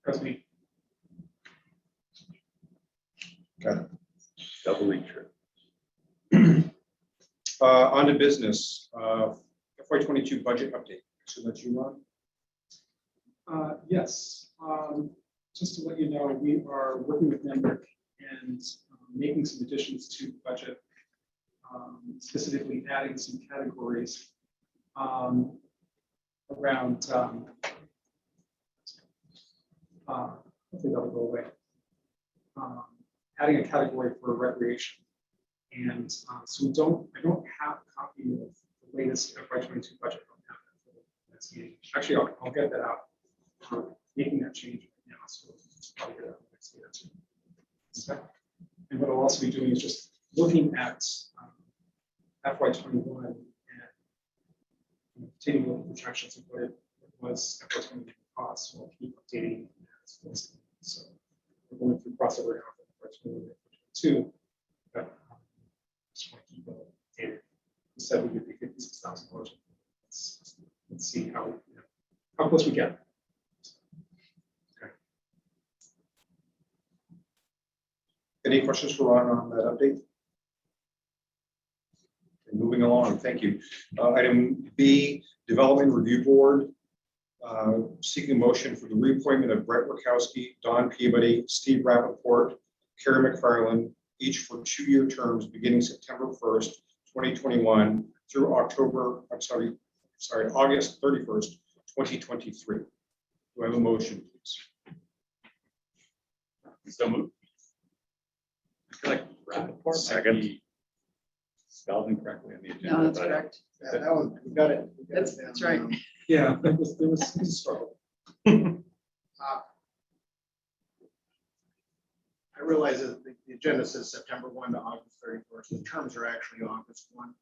President. Got it. Doubly true. On to business. FY22 budget update. So that's you, Ron. Yes, just to let you know, we are working with Nemrick and making some additions to the budget, specifically adding some categories around, hopefully that'll go away, adding a category for recreation. And so I don't have a copy of the latest FY22 budget. I don't have that for the next meeting. Actually, I'll get that out. Making that change right now, so it's probably get out next year too. So, and what I'll also be doing is just looking at FY21 and taking a look at projections of what it was FY21 cost. So I'll keep updating as so we're going through crossover now for FY21 and FY22, but just want to keep it updated. We said we would be $56,000. Let's see how close we get. Any questions for Ron on that update? Okay, moving along, thank you. Item B, Development Review Board, seeking motion for the reappointment of Brett Rakowski, Don Peabody, Steve Rappaport, Carrie McFarland, each for 2-year terms beginning September 1st, 2021 through August 31st, 2023. Do I have a motion, please? So moved. I feel like Rappaport might be spelled incorrectly on the agenda. No, that's but correct. Yeah, that one, we got it. That's right. Yeah, there was some struggle. I realize that the agenda says September 1 to August 31st. The terms are actually August 1.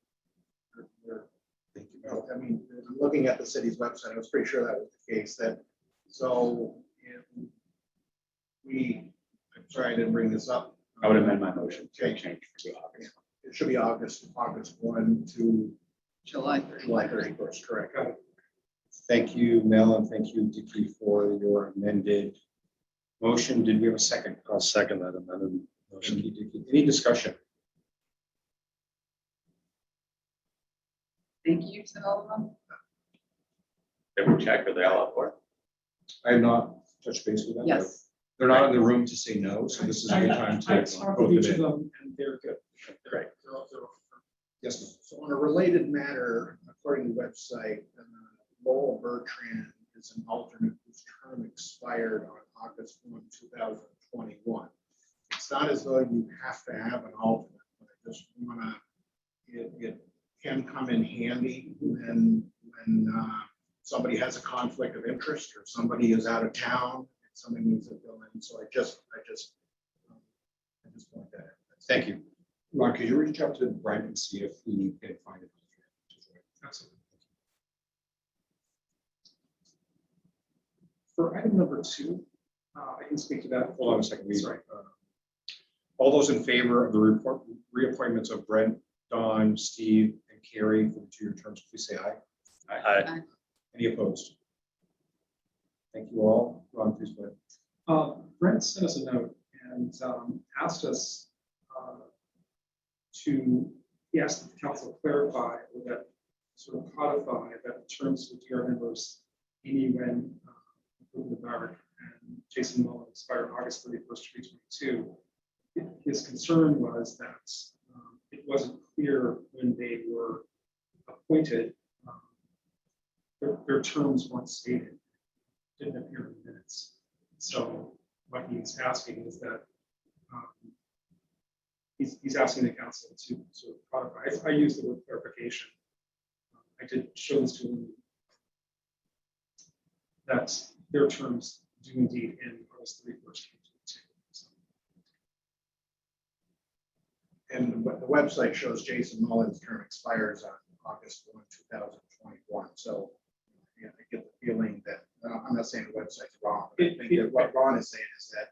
I mean, I'm looking at the city's website. I was pretty sure that was the case. So I'm sorry I didn't bring this up. I would amend my motion to Okay. change to August. It should be August 1 to July 30th. July 31st, correct? Thank you, Mel, and thank you, Dicky, for your amended motion. Did we have a second? I'll second that amended Thank motion. you, Dicky. Any discussion? Thank you to all of them. Did we check? Are they all up for it? I have not touched base with them. Yes. They're not in the room to say no, so this is a good time I to talked vote with each them of in. them, and they're good. Great. They're all. Yes, ma'am. So on a related matter, according to the website, Lowell Bertrand is an alternate whose term expired on August 1, 2021. It's not as though you have to have an alternate, but I just want to, it can come in handy when somebody has a conflict of interest or somebody is out of town and somebody needs to fill in. So I just want that. Thank you. Ron, could you reach out to Brent and see if he can find it? Absolutely. For item number 2, I can speak to that. Hold on a second. Sorry. All those in favor of the reappointments of Brent, Don, Steve, and Carrie for the 2-year terms, please say aye. Aye. Any opposed? Thank you all. Ron, please go ahead. Brent sent us a note and asked us he asked that the council clarify or that sort of codify that the terms of the members, Amy Wen, the Dark, and Jason Mullen expired August 31st, 2022. His concern was that it wasn't clear when they were appointed, their terms weren't stated, didn't appear in the minutes. So what he's asking is that he's asking the council to sort of codify. I use the word clarification. I did show this to him that their terms do indeed end August 31st. And what the website shows, Jason Mullen's term expires on August 1, 2021. So I get the feeling that I'm not saying the website's wrong, but I think that what Ron is saying is that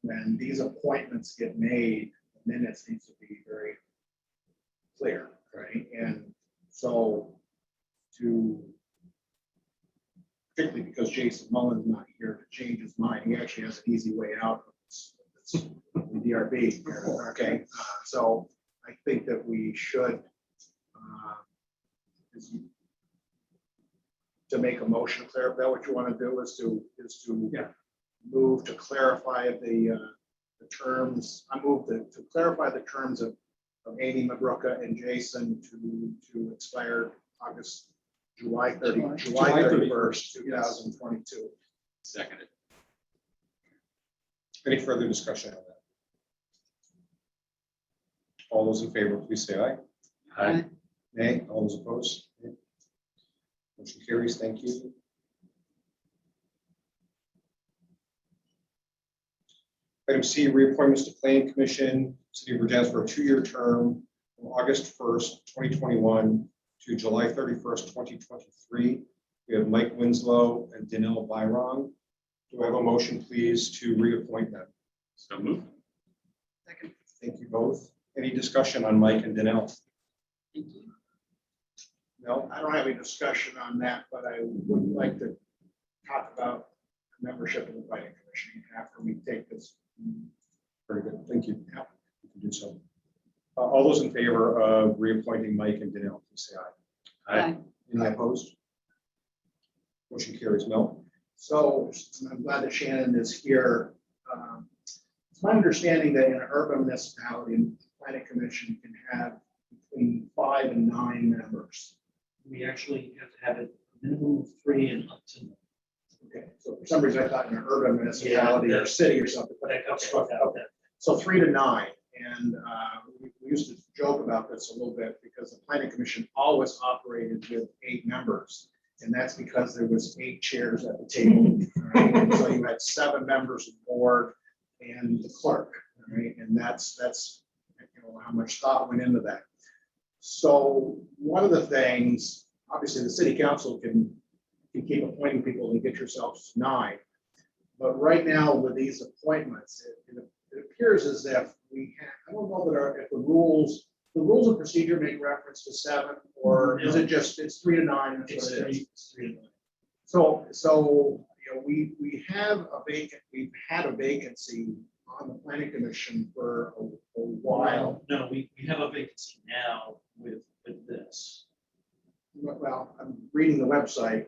when these appointments get made, the minutes need to be very clear, right? And so particularly because Jason Mullen's not here to change his mind. He actually has an easy way out of this DRB. Okay, so I think that we should to make a motion, clarify what you want to do is to Yeah. move to clarify the terms. I move to clarify the terms of Amy McBrooka and Jason to expire July 31st, 2022. Seconded. Any further discussion on that? All those in favor, please say aye. Aye. Nay, all those opposed? Nay. Motion carries, thank you. Item C, reappointments to Planning Commission, City of Virginia for a 2-year term from August 1st, 2021 to July 31st, 2023. We have Mike Winslow and Danelle Byron. Do I have a motion, please, to reappoint them? So moved. Second. Thank you both. Any discussion on Mike and Danelle? Thank you. No? I don't have any discussion on that, but I would like to talk about membership of the planning commission after we take this. Very good, thank you. Yeah, you can do so. All those in favor of reappointing Mike and Danelle, please say aye. Aye. Any opposed? Motion carries. Mel? So I'm glad that Shannon is here. It's my understanding that in an urban municipality, the planning commission can have between 5 and 9 members. We actually have to have a minimum of 3 and up to. Okay, so for some reason I thought in an urban municipality or city or something, but I got struck out. Okay. So 3 to 9, and we used to joke about this a little bit because the planning commission always operated with 8 members. And that's because there was 8 chairs at the table. Right? And so you had 7 members of the board and the clerk, right? And that's how much thought went into that. So one of the things, obviously the city council can keep appointing people and get yourselves to 9. But right now with these appointments, it appears as if we have, I don't know that if the rules of procedure make reference to 7, or is it just, it's 3 to 9? That's It's what it is. 3, it's 3 to 9. So we have a vacant, we've had a vacancy on the planning commission for a while. No, we have a vacancy now with this. Well, I'm reading the website.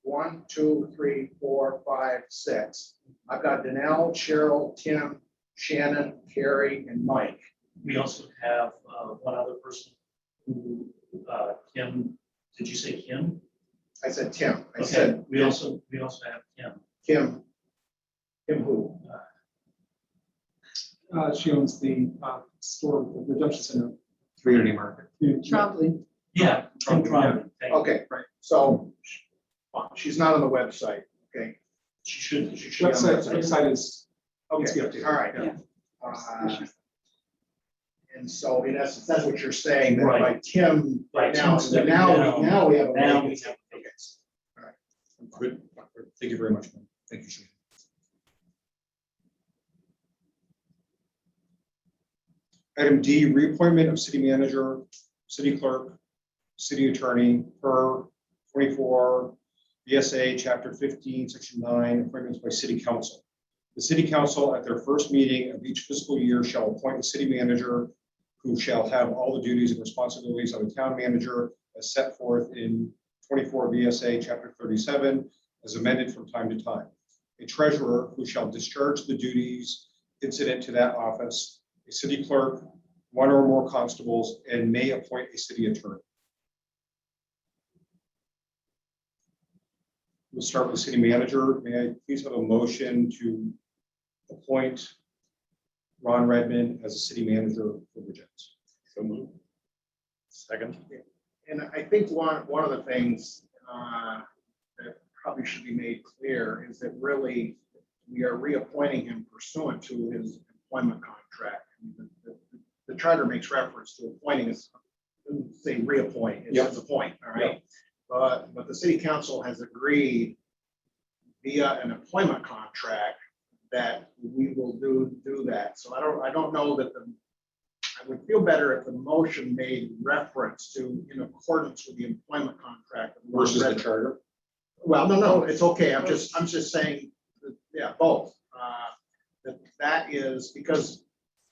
1, 2, 3, 4, 5, 6. I've got Danelle, Cheryl, Tim, Shannon, Carrie, and Mike. We also have one other person who, Kim, did you say Kim? I said Tim. I Okay, said we also have Kim. Kim who? She owns the store, the redemption center. Community market. Trombley. Yeah, Kim Trombley. Thank you. Okay, so she's not on the website. Okay. She should. Website is. Okay, Let's be updated. all right. Yeah. And so in essence, that's what you're saying, that Right. by Tim, Right, now, Tim's stepping down. now we have a Now we vacancy. have a vacancy. Good. Thank you very much, man. Thank you, Shane. Item D, reappointment of city manager, city clerk, city attorney per 24 VSA Chapter 15, Section 9, appointments by city council. The city council at their first meeting of each fiscal year shall appoint a city manager who shall have all the duties and responsibilities of a town manager as set forth in 24 VSA Chapter 37, as amended from time to time. A treasurer who shall discharge the duties incident to that office, a city clerk, 1 or more constables, and may appoint a city attorney. We'll start with the city manager. May I please have a motion to appoint Ron Redmond as a city manager for Virginia? So moved. Second. And I think one of the things that probably should be made clear is that really we are reappointing him pursuant to his employment contract. The charter makes reference to appointing as, say, reappoint, it says appoint, all right? But the city council has agreed via an employment contract that we will do that. So I don't know that I would feel better if the motion made reference to in accordance with the employment contract. Versus the charter? Well, no, it's okay. I'm just saying, yeah, both. That is because,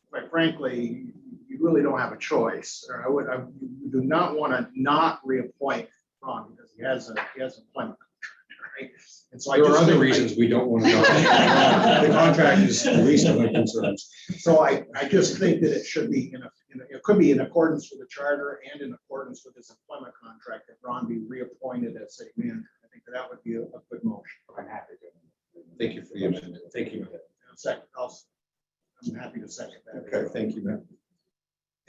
quite frankly, you really don't have a choice. Or you do not want to not reappoint Ron because he has employment contract, right? And so There are just other think- reasons we don't want to know. The contract is the least of my concerns. So I just think that it should be it could be in accordance with the charter and in accordance with his employment contract that Ron be reappointed as city manager. I think that would be a good motion. I'm happy to. Thank you for the amendment. Thank you. Second, I'm happy to second that. Okay, thank you, Matt.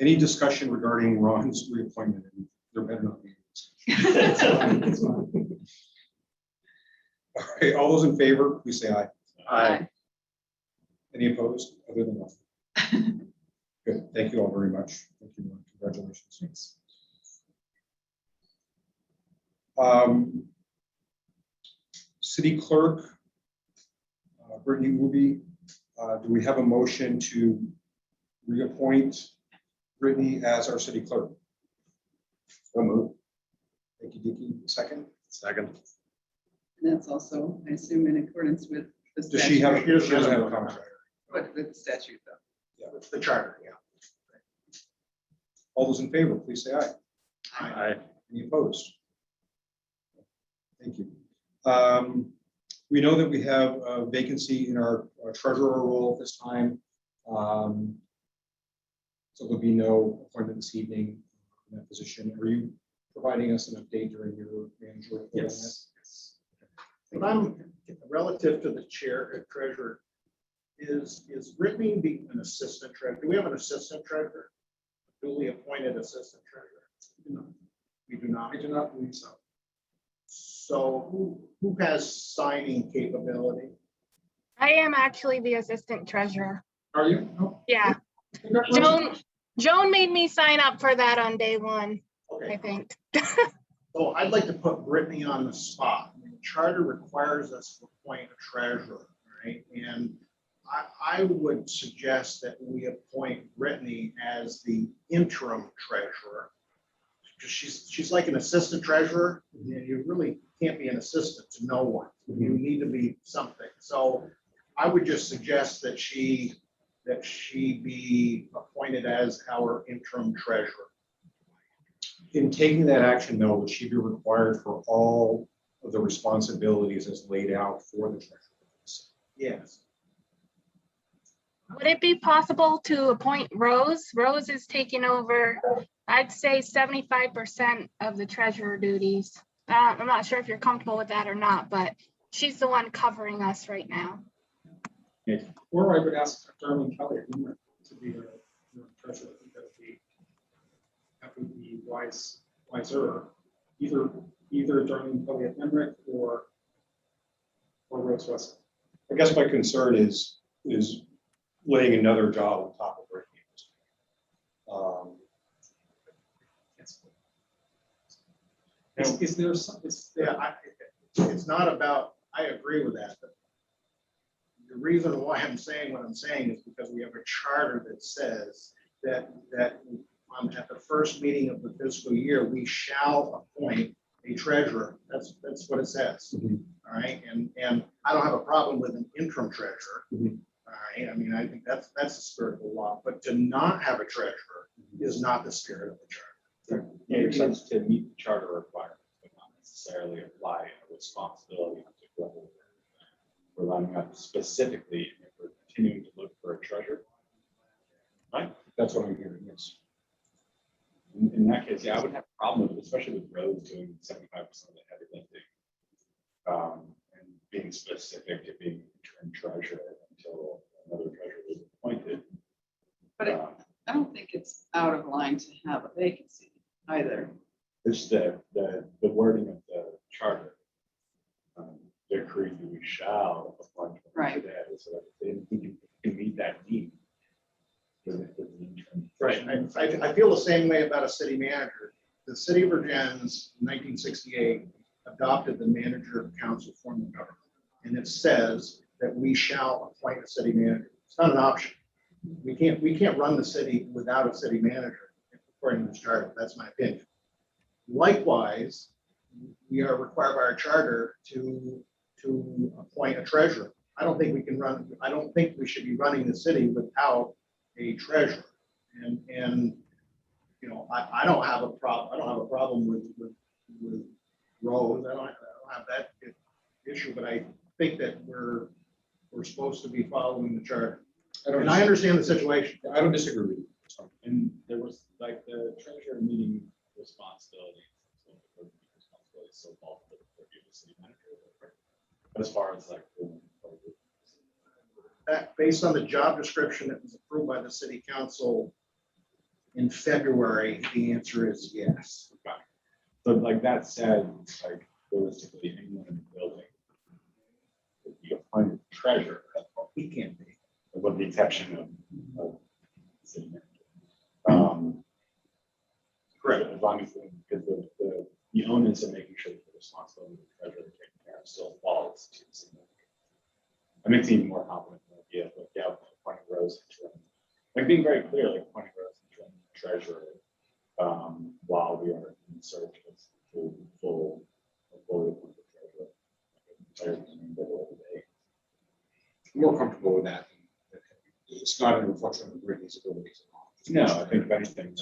Any discussion regarding Ron's reappointment? There better not be. All right, all those in favor, please say aye. Aye. Any opposed, other than nothing? Good, thank you all very much. Thank you, Ron. Congratulations. City Clerk, Brittany Ruby, do we have a motion to reappoint Brittany as our city clerk? So moved. Thank you, Dickie. Second? Second. And that's also, I assume, in accordance with the Does she have, statute. she doesn't have a contract? But with the statute, though. Yeah. It's the charter, yeah. All those in favor, please say aye. Aye. Any opposed? Thank you. We know that we have a vacancy in our treasurer role at this time. So there'll be no appointment this evening in that position. Are you providing us an update during your manager report on Yes. But I'm relative to the chair, treasurer, is Brittany being an assistant treasurer? Do we have an assistant treasurer? Duly appointed assistant treasurer? We do not. I do not believe so. So who has signing capability? I am actually the assistant treasurer. Are you? Oh, Yeah, congratulations. Joan made me sign up for that on day one, I Okay, think. so I'd like to put Brittany on the spot. I mean, the charter requires us to appoint a treasurer, right? And I would suggest that we appoint Brittany as the interim treasurer. Because she's like an assistant treasurer, and you really can't be an assistant to no one. You need to be something. So I would just suggest that she be appointed as our interim treasurer. In taking that action, though, would she be required for all of the responsibilities as laid out for the treasurer? Yes. Would it be possible to appoint Rose? Rose is taking over, I'd say 75% of the treasurer duties. I'm not sure if you're comfortable with that or not, but she's the one covering us right now. Or I would ask Darlene Kelly to be the treasurer. I think that would be wiser. Either Darlene Kelly at Emmerich or Rose Russell. I guess my concern is laying another job on top of Brittany. Is there some? It's not about, I agree with that, but the reason why I'm saying what I'm saying is because we have a charter that says that at the first meeting of the fiscal year, we shall appoint a treasurer. That's what it says. All right, and I don't have a problem with an interim treasurer. All right, I mean, I think that's the spirit of the law, but to not have a treasurer is not the spirit of the charter. It makes sense to meet the charter requirements, but not necessarily apply a responsibility to whether we're lining up specifically if we're continuing to look for a treasurer. Right? That's what I'm hearing, yes. In that case, yeah, I would have a problem with it, especially with Rose doing 75% of the heavy lifting. And being specific to being interim treasurer until another treasurer is appointed. But I don't think it's out of line to have a vacancy either. It's the wording of the charter. Decree that we shall appoint. Right. That is, so that we can meet that need. For the interim. Right, I feel the same way about a city manager. The city of Virgins, in 1968, adopted the manager council form of government. And it says that we shall appoint a city manager. It's not an option. We can't run the city without a city manager, according to this charter. That's my opinion. Likewise, we are required by our charter to appoint a treasurer. I don't think we should be running the city without a treasurer. And you know, I don't have a problem with Rose. I don't have that issue, but I think that we're supposed to be following the charter. And I understand the situation. I don't disagree with you. And there was like the treasurer meeting responsibilities. So involved with the city manager. As far as like. That, based on the job description that was approved by the city council in February, the answer is yes. So like that said, like realistically, anyone in the building would be appointed treasurer. He can't be. With the exception of the city manager. Correct, as long as, because the onus of making sure that the responsibility of the treasurer taken care of still falls to the city manager. That makes it even more competent idea, like, yeah, appointing Rose interim, like being very clear, like appointing Rose interim treasurer, while we are in search of fully appointed treasurer. I'm more comfortable with that. It's not a reflection of Brittany's abilities. No, I think if anything,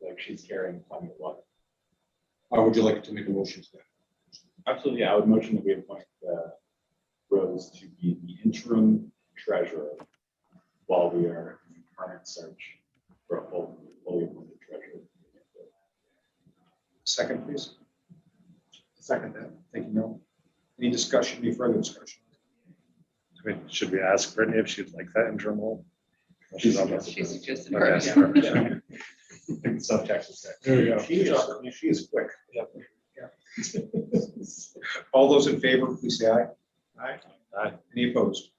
like she's carrying plenty of water. Would you like to make a motion to that? Absolutely, I would motion that we appoint Rose to be the interim treasurer while we are in current search for a fully appointed treasurer. Second, please. Second that. Thank you, Mel. Any discussion, any further discussion? I mean, should we ask Brittany if she'd like that interim role? She's on the. She suggested. Okay, it. perfect. Subtext is there. There you go. She is quick. All those in favor, please say aye. Aye. Any opposed?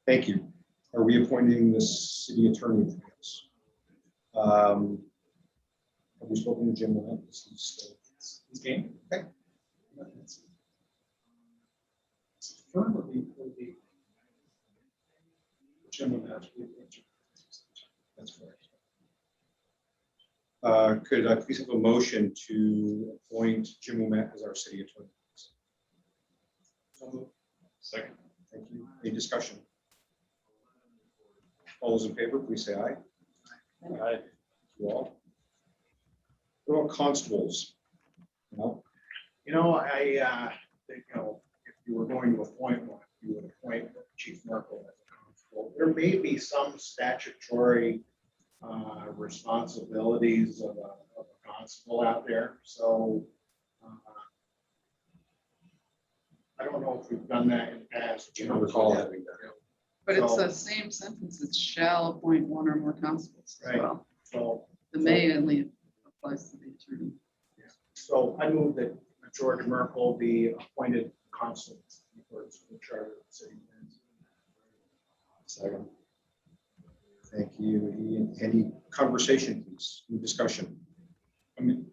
Thank you. Are we appointing the city attorney for this? Have we spoken to Jim Willett? He's game. Okay. Firm or the Jim Willett? That's correct. Could I please have a motion to appoint Jim Willett as our city attorney? Second. Thank you. Any discussion? All those in favor, please say aye. Aye. You all. What about constables? No? You know, I think, you know, if you were going to appoint one, you would appoint Chief Merkel as a constable. There may be some statutory responsibilities of a constable out there. So I don't know if we've done that in the past. Do you recall having that? But it's the same sentence, it shall appoint one or more constables as Right. well. So, The may only applies to the attorney. so I move that George Merkel be appointed constable in accordance with the charter of the city. Second. Thank you. Any conversation, please? Any discussion? I mean,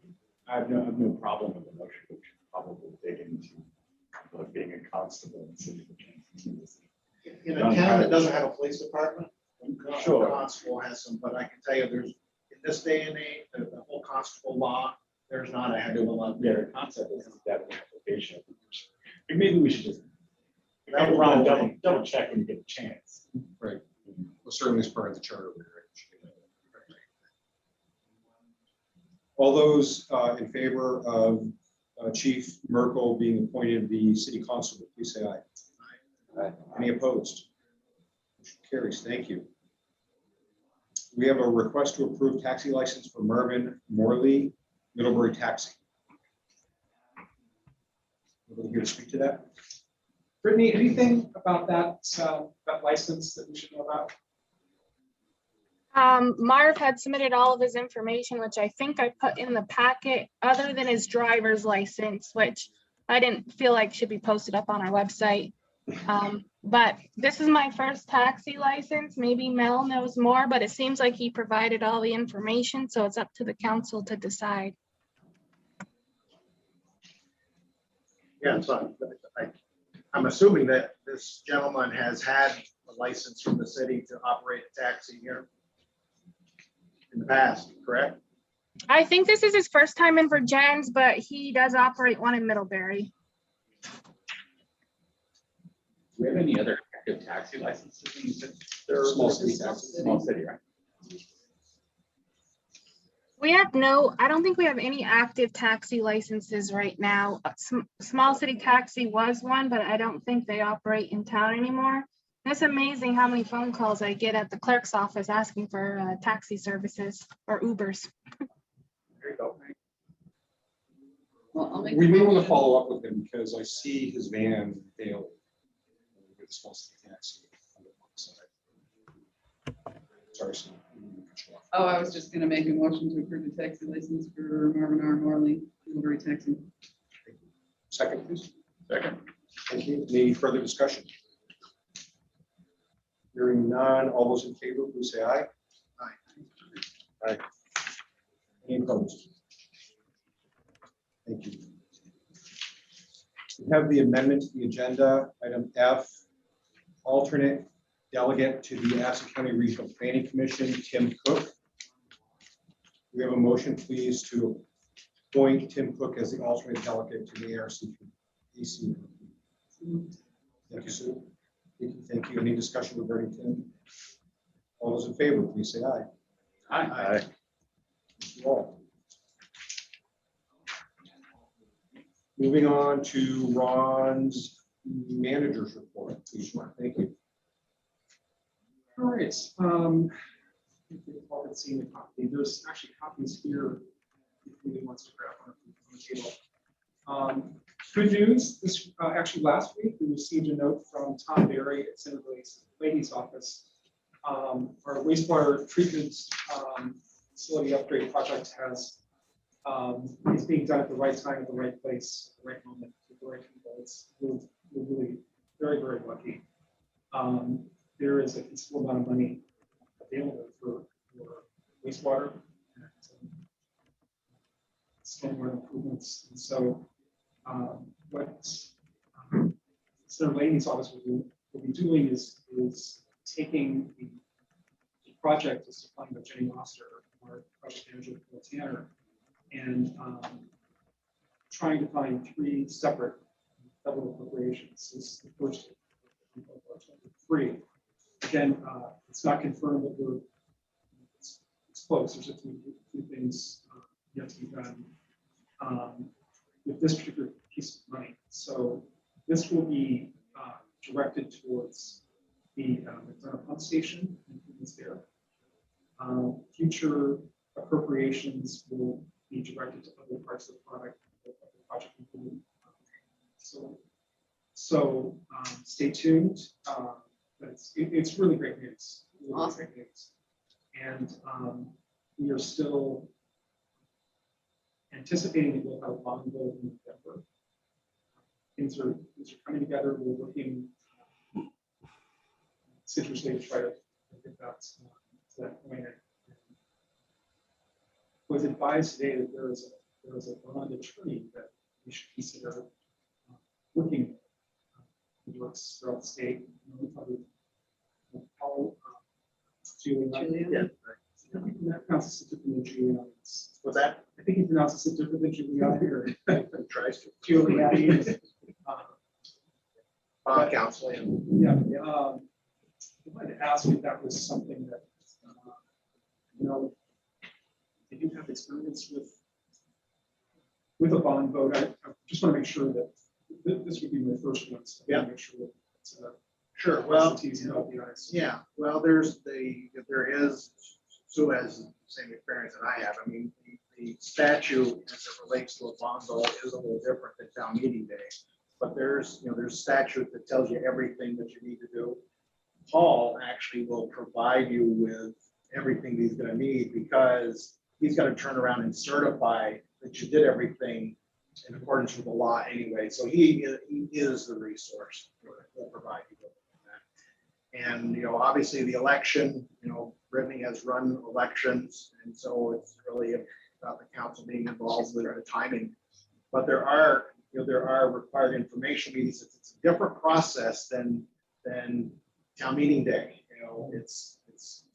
I have no problem with the motion, but we should probably dig into like being a constable in the city of Kansas. In a town that doesn't have a police department, Sure. constable has some, but I can tell you, there's, in this day and age, the whole constable law, there's not a heck of a lot Yeah, there. the concept is that an application. Maybe we should just That will Ron, go away. double check when you get a chance. Right. Well, certainly as part of the charter. All those in favor of Chief Merkel being appointed the city constable, please say aye. Aye. Any opposed? Motion carries. Thank you. We have a request to approve taxi license for Marvin Morley, Middlebury Taxi. Anybody here to speak to that? Brittany, anything about that license that we should know about? Marv had submitted all of his information, which I think I put in the packet, other than his driver's license, which I didn't feel like should be posted up on our website. But this is my first taxi license. Maybe Mel knows more, but it seems like he provided all the information, so it's up to the council to decide. Yeah, so I'm assuming that this gentleman has had a license from the city to operate a taxi here in the past, correct? I think this is his first time in Virgins, but he does operate one in Middlebury. Do we have any other active taxi licenses? You said they're Small city taxis. Small city, right? We have no, I don't think we have any active taxi licenses right now. Small city taxi was one, but I don't think they operate in town anymore. It's amazing how many phone calls I get at the clerk's office asking for taxi services or Ubers. There you go. Well, I'll make. We a may want to motion. follow up with him because I see his van daily. With a small city taxi on the one side. Sorry, Sue. Oh, I was just gonna make a motion to approve the taxi license for Marvin R. Morley, delivery taxi. Second, please. Second. Thank you. Any further discussion? Hearing none, all those in favor, please say aye. Aye. Any opposed? Thank you. We have the amendment to the agenda, item F, alternate delegate to the Asset County Regional Planning Commission, Tim Cook. We have a motion, please, to appoint Tim Cook as the alternate delegate to the ARC. Thank you, Sue. Thank you. Any discussion regarding Tim? All those in favor, please say aye. Aye. Thank you all. Moving on to Ron's manager's report, please, Ron. Thank you. All right. If you've all been seeing the copy, there's actually copies here. If anyone wants to grab one on the table. Good news, this actually last week, we received a note from Tom Berry at Senator Lady's office. Our wastewater treatment facility upgrade project is being done at the right time, at the right place, at the right moment, with the right people. We're really very, very lucky. There is a considerable amount of money available for wastewater and stormwater improvements. And so what Senator Laney's office will be doing is taking the project as defined by Jenny Oster, our project manager for Tanner, and trying to find 3 separate federal appropriations. This is the first of 3. Again, it's not confirmed, but it's close. There's a few things yet to be done with this particular piece of money. So this will be directed towards the McDonough pump station improvements there. Future appropriations will be directed to other parts of the project improvement. So stay tuned. But it's really great news. Really Awesome. Great news. And we are still anticipating that we'll have a bond vote in November. Things are coming together. We're working citrusly to try to get that to that point. I was advised today that there is a bond attorney that we should consider working who works throughout the state. Julian. Yeah. I think that pronounces it different than Julian. What's that? I think he pronounces it different than Julian here. Tries to. Julian. Bond counseling. Yeah. I wanted to ask if that was something that, did you have experience with a bond vote? I just want to make sure that this would be my first one. So I want to make sure that it's Sure. Well, T's and not the I's. yeah. Well, there is. Sue has the same experience that I have. I mean, the statute as it relates to a bond vote is a little different than town meeting day. But there's statute that tells you everything that you need to do. Paul actually will provide you with everything he's going to need because he's got to turn around and certify that you did everything in accordance with the law anyway. So he is the resource that will provide you with that. And obviously the election, Brittany has run elections, and so it's really about the council being involved with the timing. But there are required information meetings. It's a different process than town meeting day. It's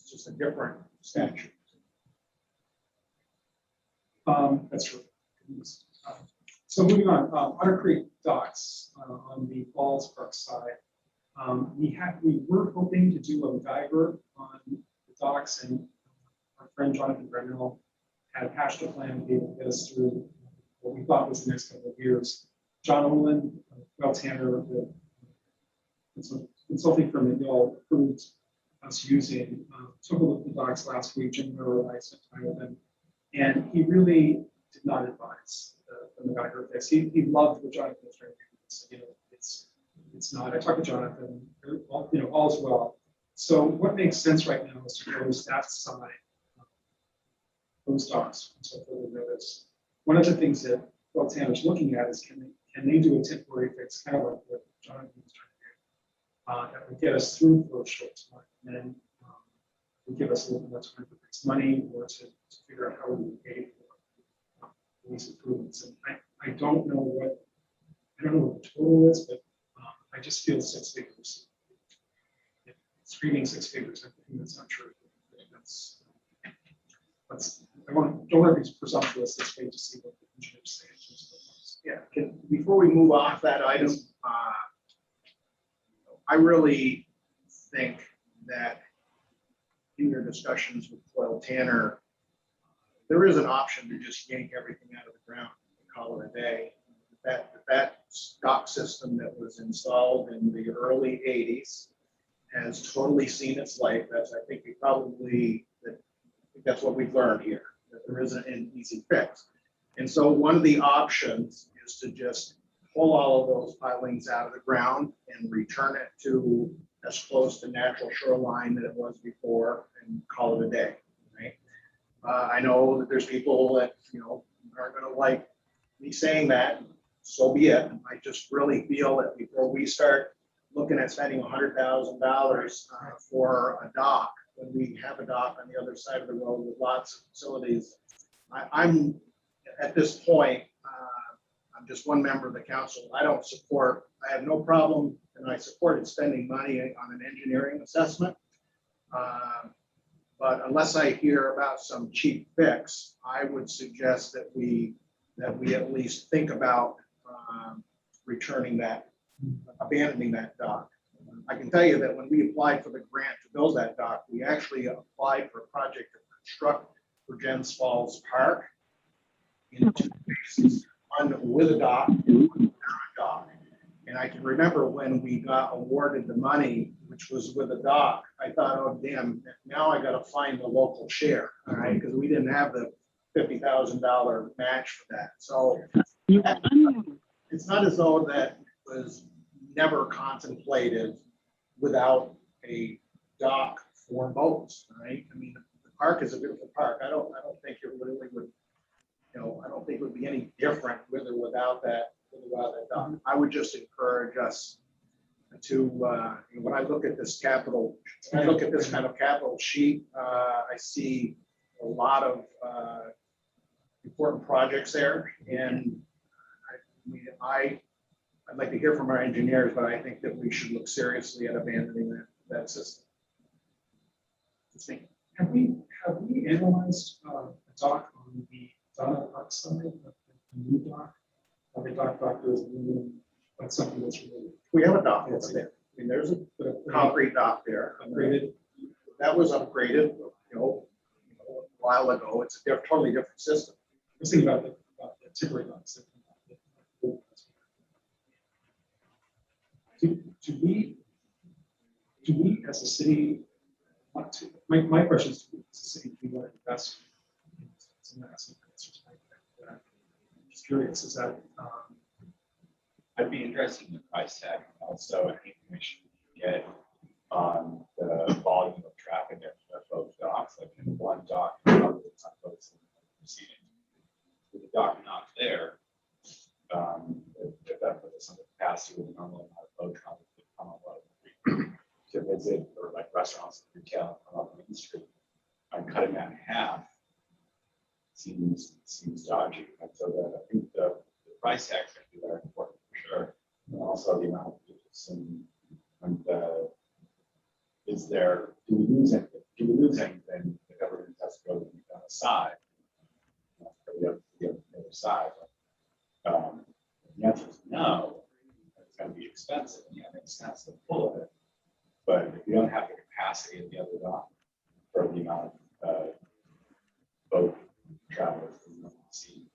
just a different statute. That's true. So moving on, Otter Creek docks on the Falls Park side. We were hoping to do a diver on the docks, and our friend Jonathan Brennell had hatched a plan to be able to get us through what we thought was the next couple of years. John Olin, Well Tanner, the consulting firm that y'all approved us using, took a look at the docks last week. Jim Miller and I spent time with him, and he really did not advise the MacGyver fix. He loved what Jonathan was trying to do. So, it's not. I talked to Jonathan. All's well. So what makes sense right now is to close that side, those docks until further notice. One of the things that Well Tanner's looking at is can they do a temporary fix, kind of like what Jonathan was trying to do, that would get us through for a short time, and then would give us a little more time to fix money or to figure out how we would pay for these improvements. And I don't know what the total is, but I just feel 6 figures. Screaming 6 figures, I think that's not true. I don't want to be presumptuous. Let's wait to see what the engineers say. Yeah, before we move off that item, I really think that in your discussions with Coyle Tanner, there is an option to just yank everything out of the ground and call it a day. That dock system that was installed in the early 80s has totally seen its life. I think that's what we've learned here, that there isn't an easy fix. And so one of the options is to just pull all of those pilings out of the ground and return it to as close to natural shoreline that it was before and call it a day, right? I know that there's people that, aren't gonna like me saying that, so be it. I just really feel that before we start looking at spending $100,000 for a dock, when we have a dock on the other side of the road with lots of facilities, I'm at this point, I'm just one member of the council. I have no problem, and I supported spending money on an engineering assessment. But unless I hear about some cheap fix, I would suggest that we at least think about abandoning that dock. I can tell you that when we applied for the grant to build that dock, we actually applied for a project to construct Virgins Falls Park in 2 phases, one with a dock and one without a dock. And I can remember when we got awarded the money, which was with a dock, I thought, oh, damn, now I got to find the local share, all right? Because we didn't have the $50,000 match for that. So it's not as though that was never contemplated without a dock for boats, right? I mean, the park is a beautiful park. I don't think it really would, I don't think it would be any different with or without that dock. I would just encourage us to, when I look at this kind of capital sheet, I see a lot of important projects there, and I'd like to hear from our engineers, but I think that we should look seriously at abandoning that system. Have we analyzed a dock on the Donna Park side, the new dock? The dock doctor is that's something that's really. We have a dock over there. I mean, there's a concrete dock there. Upgraded. That was upgraded, a while ago. It's a totally different system. I was thinking about the temporary docks. Do we as a city want to, my question is, as a city, do we want to invest in some assets? Just curious, is that, I'd be interested in the price tag, also any information we get on the volume of traffic at both docks, like in one dock, it's on both proceeding. With the dock not there, if that puts us on the capacity with normal amount of boat traffic that come up to visit, or like restaurants, retail, on Main Street, and cutting that in half seems dodgy. And so that I think the price tag is going to be very important for sure. And also the amount of business and is there, do we lose anything? The government has to go to the other side. For the other The answer is no. It's gonna be expensive, and yeah, it makes sense to pull it. But if you don't have the capacity of the other dock for the amount of boat travelers that you don't see.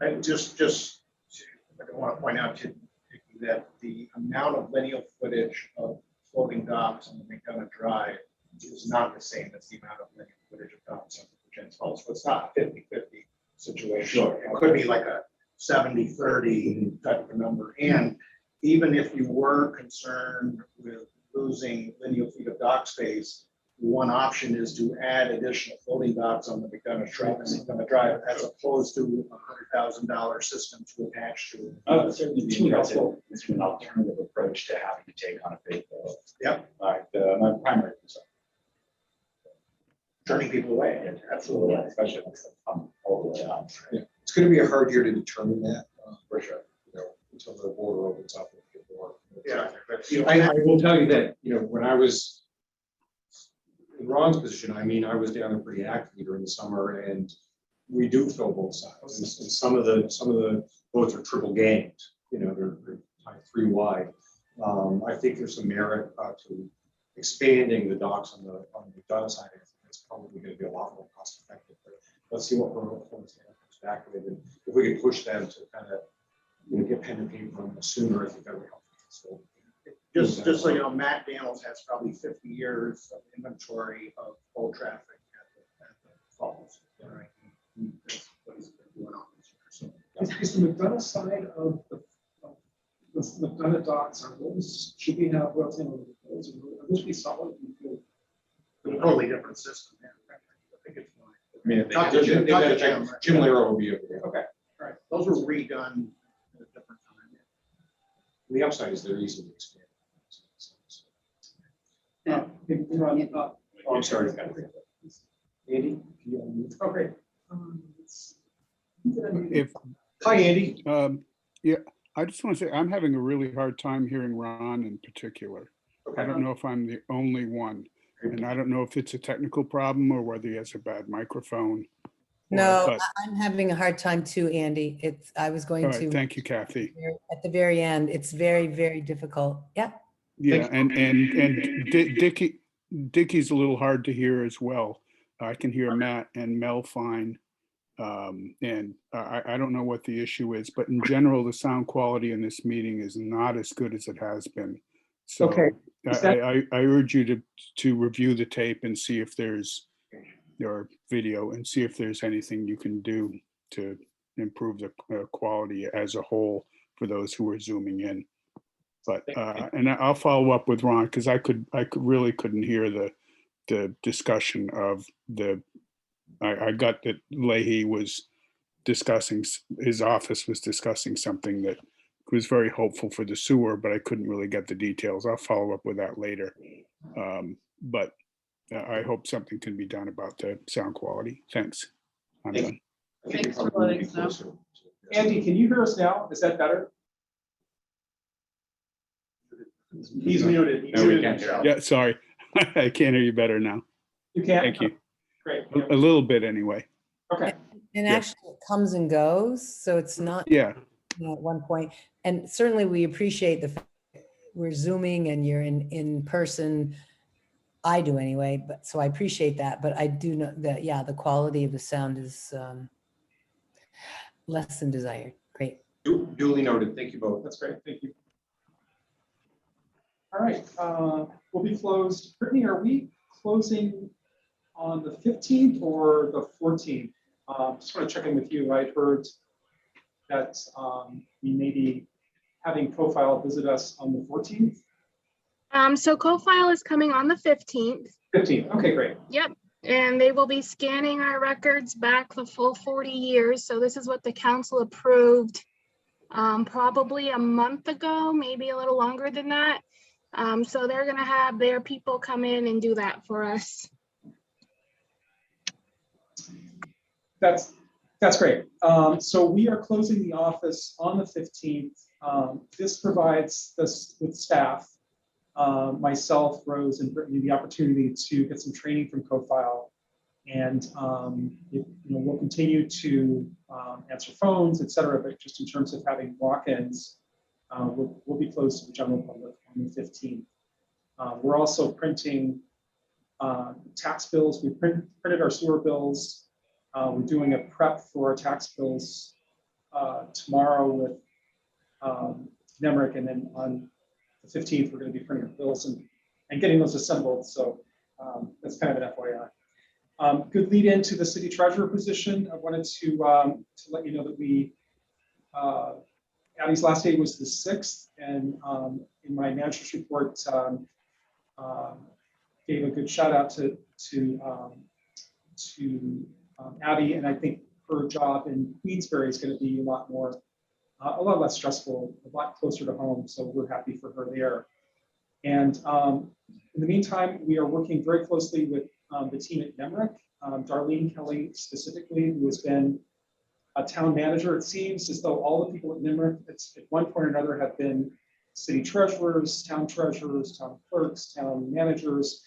I just, I want to point out to you that the amount of lineal footage of floating docks on the McDonough Drive is not the same as the amount of lineal footage of docks on the Virginia Falls. So it's not a 50-50 situation. Sure. It could be like a 70-30 type of number. And even if you were concerned with losing lineal feet of dock space, one option is to add additional floating docks on the McDonough Drive, as opposed to a $100,000 system to attach to. I would certainly be interested in an alternative approach to having to take on a big boat. Yep. Like my primary concern. Turning people away, absolutely. Especially if it's all the way up. It's going to be a hard year to determine that, For sure. until the border opens up. and get more. Yeah. I will tell you that, when I was in Ron's position, I was down there pretty actively during the summer, and we do fill both sides. And some of the boats are triple ganged, they're like 3 wide. I think there's some merit to expanding the docks on the McDonough side. I think it's probably going to be a lot more cost effective. But let's see what comes back with it. And if we could push them to kind of get pen and paper on it sooner, I think that would help. So, Just so you know, Matt Daniels has probably 50 years of inventory of boat traffic at the falls. Right? That's what he's been doing on this year. So Is the McDonough side of the McDonough docks, are those, should we have, what's in those, are those be solid? a totally different system. Yeah. I think it's fine. I mean, if they Not had- to Jim Lero will be over there. Okay, all right. Those were redone at a different time. The upside is they're easily expanded. Okay, we're on, Oh, I'm sorry. Andy? oh, great. If, Hi, Andy. yeah, I just want to say, I'm having a really hard time hearing Ron in particular. I don't know if I'm the only one, and I don't know if it's a technical problem or whether he has a bad microphone. No, but- I'm having a hard time too, Andy. I was All going right, to, thank you, Kathy. at the very end, it's very, very difficult. Yeah. Yeah, and Dickie's a little hard to hear as well. I can hear Matt and Mel fine. And I don't know what the issue is, but in general, the sound quality in this meeting is not as good as it has been. So Okay. Is I urge you to review the tape and see if there's, or video, and see if there's anything you can do to improve the quality as a whole for those who are zooming in. But, and I'll follow up with Ron, because I really couldn't hear the discussion of I got that Leahy was discussing, his office was discussing something that was very hopeful for the sewer, but I couldn't really get the details. I'll follow up with that later. But I hope something can be done about the sound quality. Thanks. I'm done. Thanks for letting us know. Andy, can you hear us now? Is that better? He's muted. He's No, we muted can't hear himself. Yeah, sorry. I can't hear you better now. You can't? Thank you. Great. A little bit anyway. Okay. And Yeah. actually it comes and goes, so it's not Yeah, at one point. And certainly we appreciate the fact that we're zooming and you're in person. I do anyway, but so I appreciate that. But I do know that, yeah, the quality of the sound is less than desired. Great. Duly noted. Thank you both. That's great. Thank you. All right, we'll be closed. Brittany, are we closing on the 15th or the 14th? Just want to check in with you. I'd heard that we may be having Profile visit us on the 14th. So co-file is coming on the 15th. 15th, okay, great. Yep. And they will be scanning our records back the full 40 years. So this is what the council approved probably a month ago, maybe a little longer than that. So they're gonna have their people come in and do that for us. That's great. So we are closing the office on the 15th. This provides us with staff, myself, Rose, and Brittany, the opportunity to get some training from CoFile And we'll continue to answer phones, et cetera, but just in terms of having walk-ins, we'll be closed to the general public on the 15th. We're also printing tax bills. We printed our sewer bills. We're doing a prep for our tax bills tomorrow with NEMRIC, and then on the 15th, we're going to be printing our bills and getting those assembled. So that's kind of an FYI. Good lead into the city treasurer position. I wanted to let you know that we, Abby's last day was the 6th, and in my manager's report, gave a good shout out to Abby, and I think her job in Queensbury is going to be a lot less stressful, a lot closer to home. So we're happy for her there. And in the meantime, we are working very closely with the team at NEMRIC, Darlene Kelly specifically, who has been a town manager. It seems as though all the people at NEMRIC at one point or another have been city treasurers, town clerks, town managers.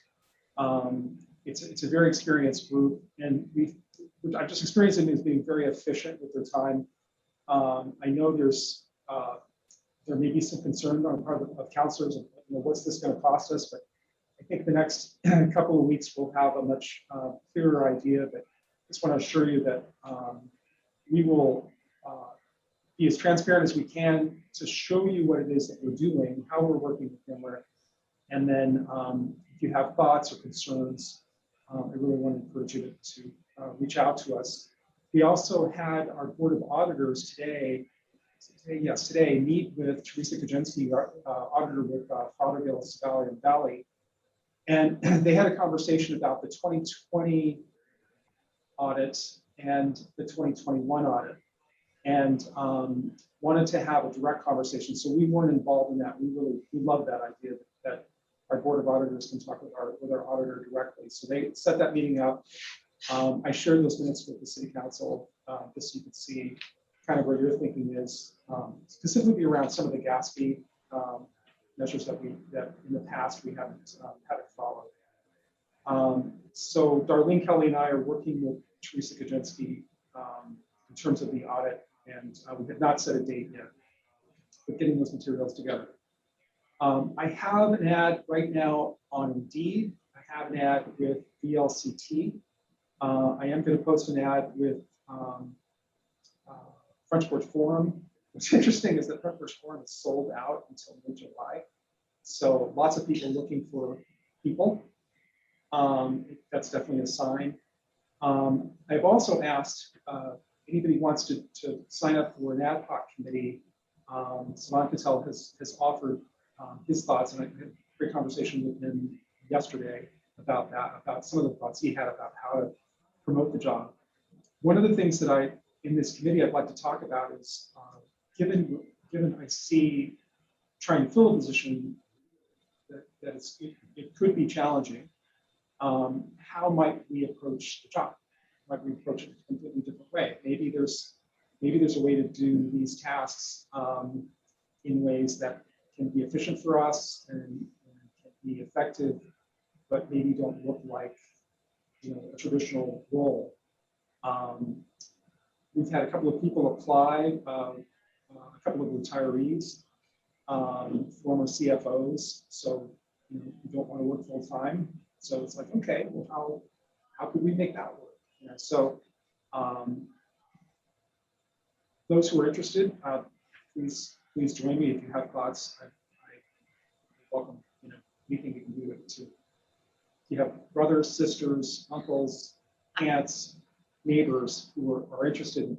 It's a very experienced group, and I've just experienced them as being very efficient with their time. I know there may be some concern on part of councilors of what's this going to cost us, but I think the next couple of weeks we'll have a much clearer idea. But I just want to assure you that we will be as transparent as we can to show you what it is that we're doing, how we're working with them, and then if you have thoughts or concerns, I really want to encourage you to reach out to us. We also had our Board of Auditors today meet with Teresa Kaczynski, auditor with Fothergill, Scalia, and Valley. And they had a conversation about the 2020 audit and the 2021 audit, and wanted to have a direct conversation. So we weren't involved in that. We love that idea that our Board of Auditors can talk with our auditor directly. So they set that meeting up. I shared those minutes with the City Council, just so you can see kind of where your thinking is, specifically around some of the gas fee measures that in the past we haven't followed. So Darlene Kelly and I are working with Teresa Kaczynski in terms of the audit, and we have not set a date yet, but getting those materials together. I have an ad right now on Indeed. I have an ad with VLCT. I am going to post an ad with Frenchport Forum. What's interesting is that Frenchport Forum is sold out until mid-July. So lots of people looking for people. That's definitely a sign. I've also asked anybody wants to sign up for an ad hoc committee. Savan Patel has offered his thoughts, and I had a great conversation with him yesterday about that, about some of the thoughts he had about how to promote the job. One of the things that in this committee I'd like to talk about is, given I see trying to fill a position that it could be challenging, how might we approach the job? Might we approach it a completely different way? Maybe there's a way to do these tasks in ways that can be efficient for us and can be effective, but maybe don't look like a traditional role. We've had a couple of people apply, a couple of retirees, former CFOs, so you don't want to work full time. So it's like, okay, well, how could we make that work? So those who are interested, please join me if you have thoughts. I welcome anything you can do to. If you have brothers, sisters, uncles, aunts, neighbors who are interested in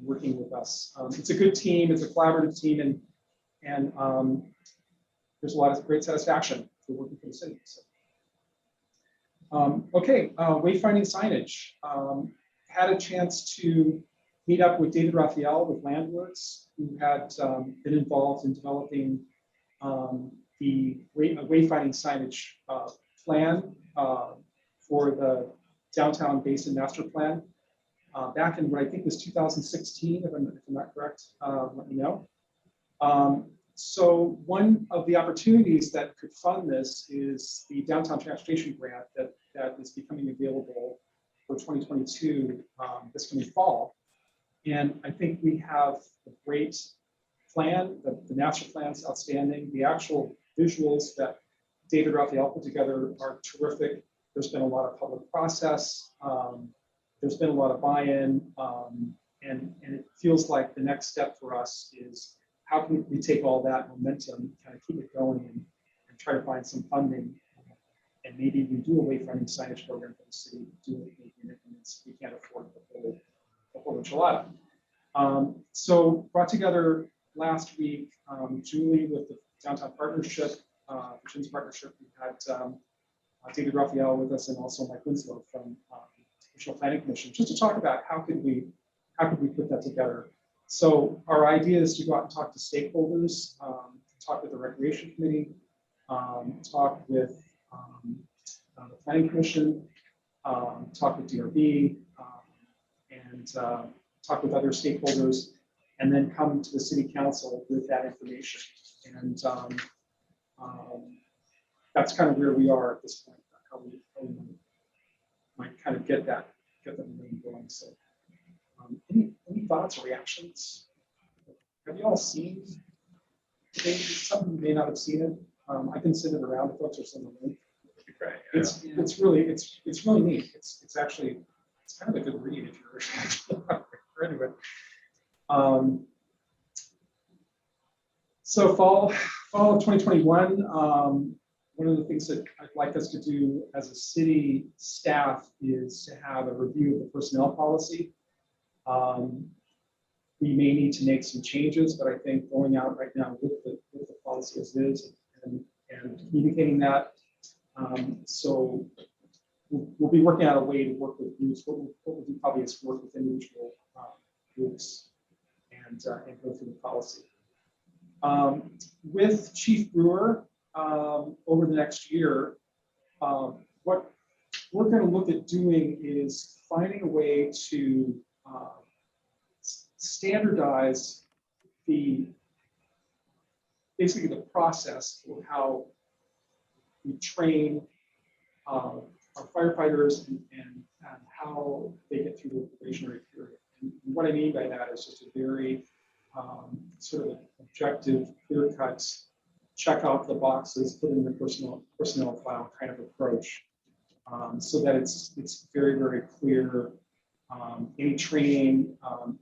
working with us. It's a good team, it's a collaborative team, and there's a lot of great satisfaction for working for the city. So. Okay, wayfinding signage. Had a chance to meet up with David Raphael with Landworks, who had been involved in developing the wayfinding signage plan for the Downtown Basin Master Plan back in what I think was 2016, if I'm not correct, let me know. So one of the opportunities that could fund this is the Downtown Transportation Grant that is becoming available for 2022 this coming fall. And I think we have a great plan. The master plan's outstanding. The actual visuals that David Raphael put together are terrific. There's been a lot of public process. There's been a lot of buy-in. And it feels like the next step for us is how can we take all that momentum, kind of keep it going and try to find some funding. And maybe we do a wayfinding signage program for the city, do it maybe in increments. We can't afford the whole enchilada. So brought together last week, Julie with the Downtown Partnership, Virginia's Partnership. We had David Raphael with us and also Mike Winslow from Regional Planning Commission, just to talk about how could we put that together. So our idea is to go out and talk to stakeholders, talk with the Recreation Committee, talk with the Planning Commission, talk with DRB, and talk with other stakeholders, and then come to the City Council with that information. And that's kind of where we are at this point, how we might kind of get the moving going. So any thoughts or reactions? Have you all seen some of you may not have seen it. I can send it around to folks or send a link. Right. It's really neat. It's actually kind of a good read if you're into it. So fall of 2021, one of the things that I'd like us to do as a city staff is to have a review of the personnel policy. We may need to make some changes, but I think going out right now with the policy as is and communicating that. So we'll be working out a way to work with groups. What we'll do probably is work with individual groups and go through the policy. With Chief Brewer, over the next year, what we're going to look at doing is finding a way to standardize basically the process for how we train our firefighters and how they get through the probationary period. And what I mean by that is just a very sort of objective, clear-cut, check off the boxes, put in the personnel file kind of approach, so that it's very, very clear. Any training,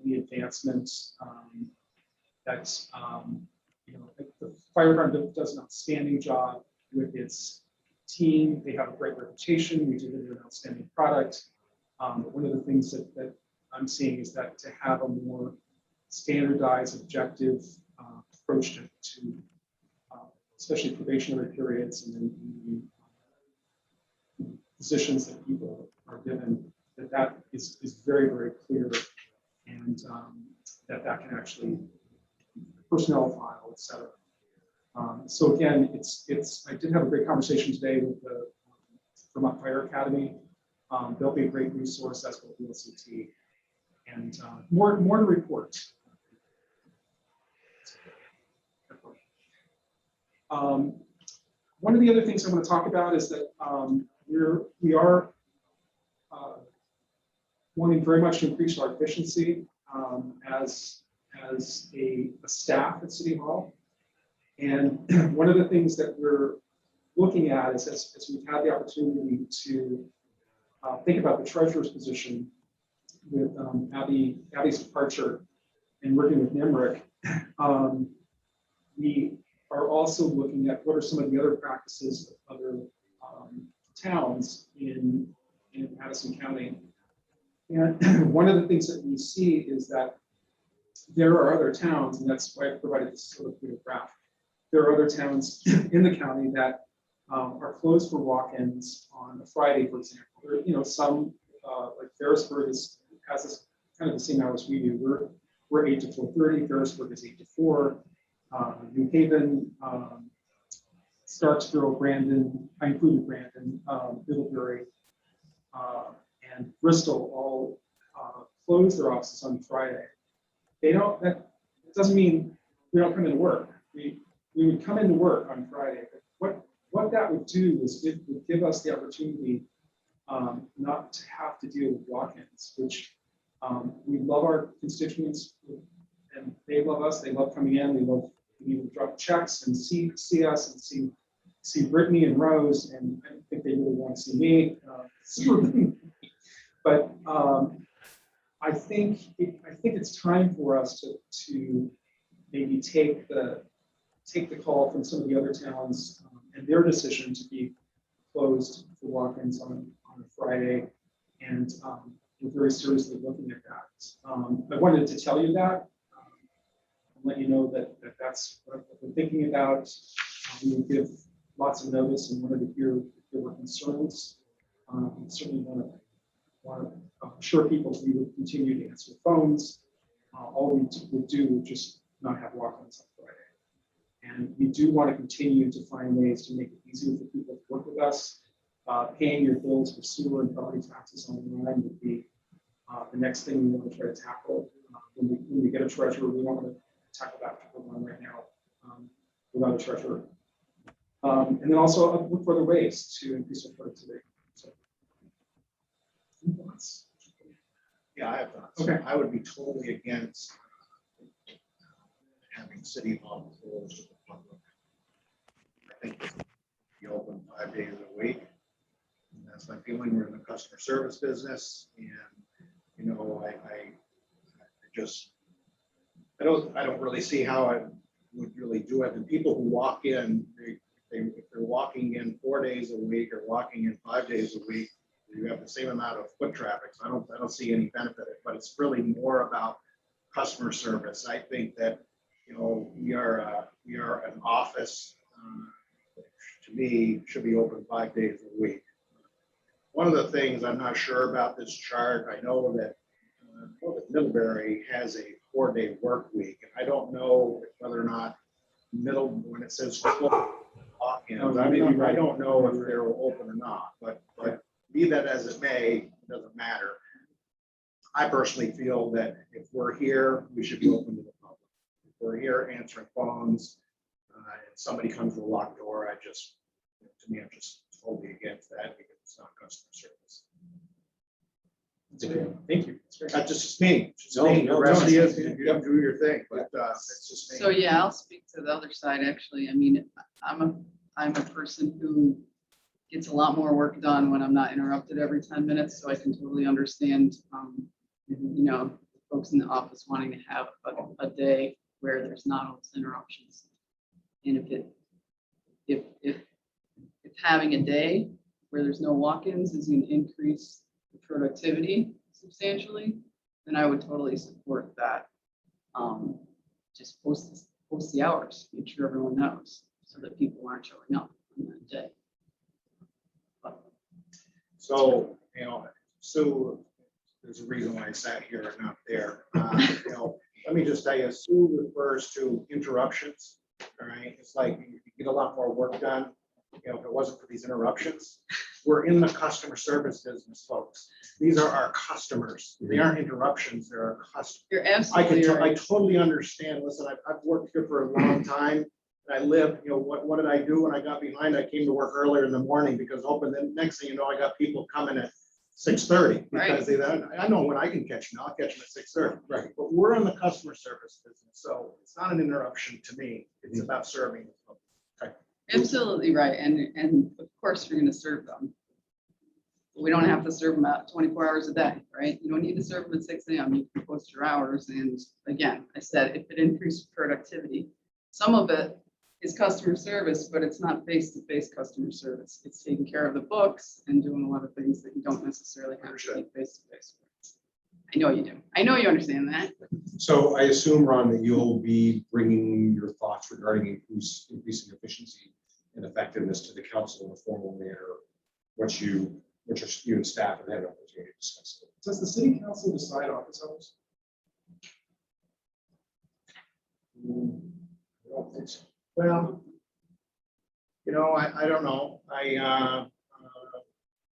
any advancements that the fire department does an outstanding job with its team. They have a great reputation. We deliver an outstanding product. But one of the things that I'm seeing is that to have a more standardized, objective approach to especially probationary periods and then the positions that people are given, that is very, very clear, and that can actually personnel file, et cetera. So again, I did have a great conversation today with the Vermont Fire Academy. They'll be a great resource, as will VLCT, and more to report. One of the other things I want to talk about is that we are wanting very much to increase our efficiency as a staff at City Hall. And one of the things that we're looking at is as we've had the opportunity to think about the treasurer's position with Abby's departure and working with NEMRIC, we are also looking at what are some of the other practices of other towns in Madison County. And one of the things that we see is that there are other towns, and that's why I provided this sort of graph. There are other towns in the county that are closed for walk-ins on a Friday, for example. Or, some like Ferrisburg has this kind of the same hours we do. We're 8 to 4:30. Ferrisburg is 8 to 4. New Haven, Starksville, Brandon, I included Brandon, Middlebury, and Bristol all close their offices on Friday. That doesn't mean we don't come into work. We would come into work on Friday. But what that would do is it would give us the opportunity not to have to deal with walk-ins, which we love our constituents and they love us. They love coming in. They love being able to drop checks and see us and see Brittany and Rose. And I think they really want to see me. But I think it's time for us to maybe take the call from some of the other towns and their decision to be closed for walk-ins on a Friday, and we're very seriously looking at that. I wanted to tell you that, and let you know that that's what we're thinking about. We will give lots of notice and wanted to hear if there were concerns. Certainly want to assure people that we would continue to answer phones. All we would do would just not have walk-ins on Friday. And we do want to continue to find ways to make it easier for people to work with us. Paying your bills for sewer and property taxes online would be the next thing we want to try to tackle. When we get a treasurer, we don't want to tackle that one right now without a treasurer. And then also look for other ways to increase our productivity. So, any thoughts? Yeah, I have thoughts. Okay. I would be totally against having city hall closed to the public. I think it's be open 5 days a week. And that's my feeling. We're in the customer service business, and you know, I don't really see how I would really do it. And people who walk in, if they're walking in 4 days a week or walking in 5 days a week, you have the same amount of foot traffic. So I don't see any benefit, but it's really more about customer service. I think that, you know, we are an office, to me, should be open 5 days a week. One of the things I'm not sure about this chart, I know that Middlebury has a 4-day work week. And I don't know whether or not when it says walk-ins, I don't know if they're open or not, but be that as it may, it doesn't matter. I personally feel that if we're here, we should be open to the public. If we're here answering phones, and somebody comes to a locked door, to me, I'm just totally against that because it's not customer service. That's great. Thank you. That's great. That's just me. Just No, me. no, The rest no. of you, you can do your thing, but it's just me. So yeah, I'll speak to the other side, actually. I mean, I'm a person who gets a lot more work done when I'm not interrupted every 10 minutes, so I can totally understand, you know, folks in the office wanting to have a day where there's not all those interruptions. And if having a day where there's no walk-ins is going to increase the productivity substantially, then I would totally support that. Just post the hours, make sure everyone knows, so that people aren't showing up on that day. So, you know, Sue, there's a reason why I sat here and not there. You know, let me just tell you, Sue refers to interruptions. All right, it's like you get a lot more work done. You know, if it wasn't for these interruptions, we're in the customer service business, folks. These are our customers. They aren't interruptions. They're our customers. You're absolutely I right. totally understand. Listen, I've worked here for a long time. I live, you know, what did I do when I got behind? I came to work earlier in the morning because open. Then next thing you know, I got people coming at 6:30 because I know when I can catch them. I'll catch them at 6:30. Right. But we're in the customer service business, so it's not an interruption to me. It's about serving. Absolutely right. And of course, you're going to serve them. We don't have to serve them out 24 hours a day, right? You don't need to serve them at 6 a.m. You can post your hours. And again, I said, if it increases productivity, some of it is customer service, but it's not face-to-face customer service. It's taking care of the books and doing a lot of things that you don't necessarily have to take face-to-face. I know you do. I know you understand that. So I assume, Ron, that you'll be bringing your thoughts regarding increasing efficiency and effectiveness to the council in a formal manner, which you and staff have had an opportunity to discuss. Does the city council decide office hours? I don't think so. Well, you know, I don't know.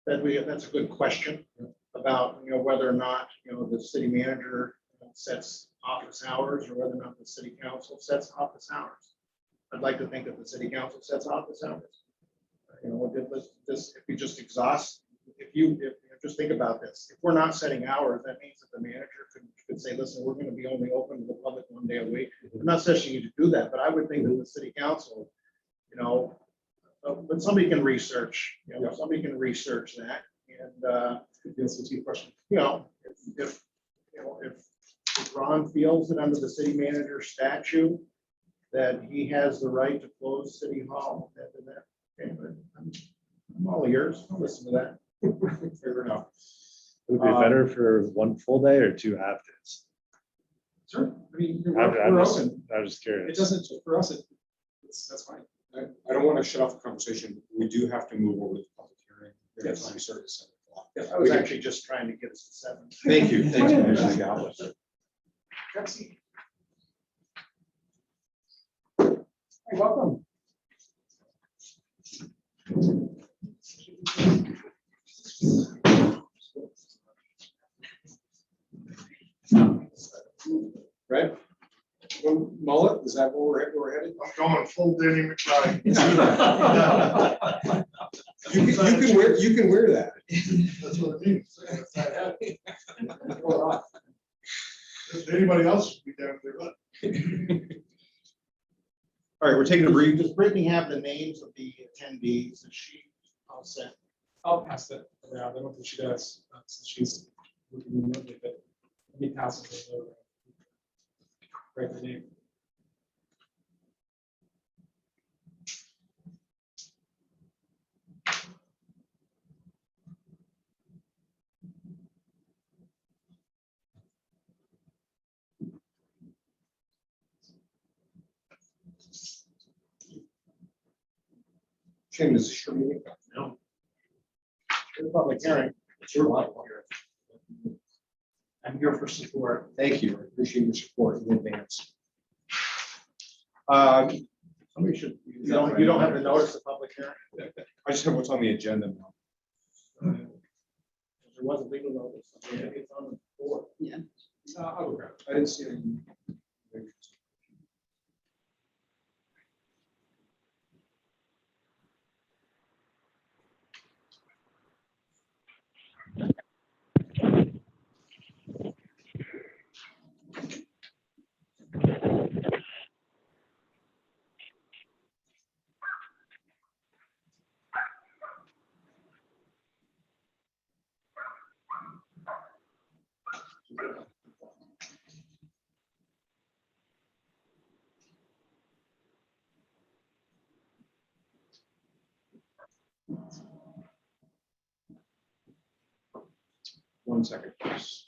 That's a good question about, you know, whether or not, you know, the city manager sets office hours or whether or not the city council sets office hours. I'd like to think that the city council sets office hours. You know, if we just exhaust just think about this, if we're not setting hours, that means that the manager could say, listen, we're gonna be only open to the public 1 day a week. I'm not suggesting you to do that, but I would think that the city council, but somebody can research, somebody can research that. And, That's a key question. if Ron feels that under the city manager statute, that he has the right to close City Hall, okay, but I'm all ears, I'll listen to that. Fair enough. Would it be better for one full day or 2 half days? Sure. I mean, I'm we're just, open. I'm just It curious. doesn't, for us, that's fine. I don't want to shut off the conversation. We do have to move over to the public hearing. Yes. Time started at 7 o'clock. I was actually just trying to get us to 7. Thank you. Thanks, Commissioner Gallo. Pepsi. Hey, welcome. Right? Mullet, is that where we're headed? I'm going full Denny McBride. You can wear that. That's what it means. If anybody else should be down there, but. All right, we're taking a brief. Does Brittany have the names of the attendees that she sent? I'll pass that around. I don't think she does, since she's looking remotely, but let me pass it over. Write the name. Shane, is this your meeting? No. Public hearing. It's your life here. I'm here for support. Thank you. I appreciate your support in advance. Somebody should, you don't have to notice the public hearing. I just have what's on the agenda now. There was a legal notice. It's on the board. Yeah. I'll go grab it. I didn't see any. One second, please.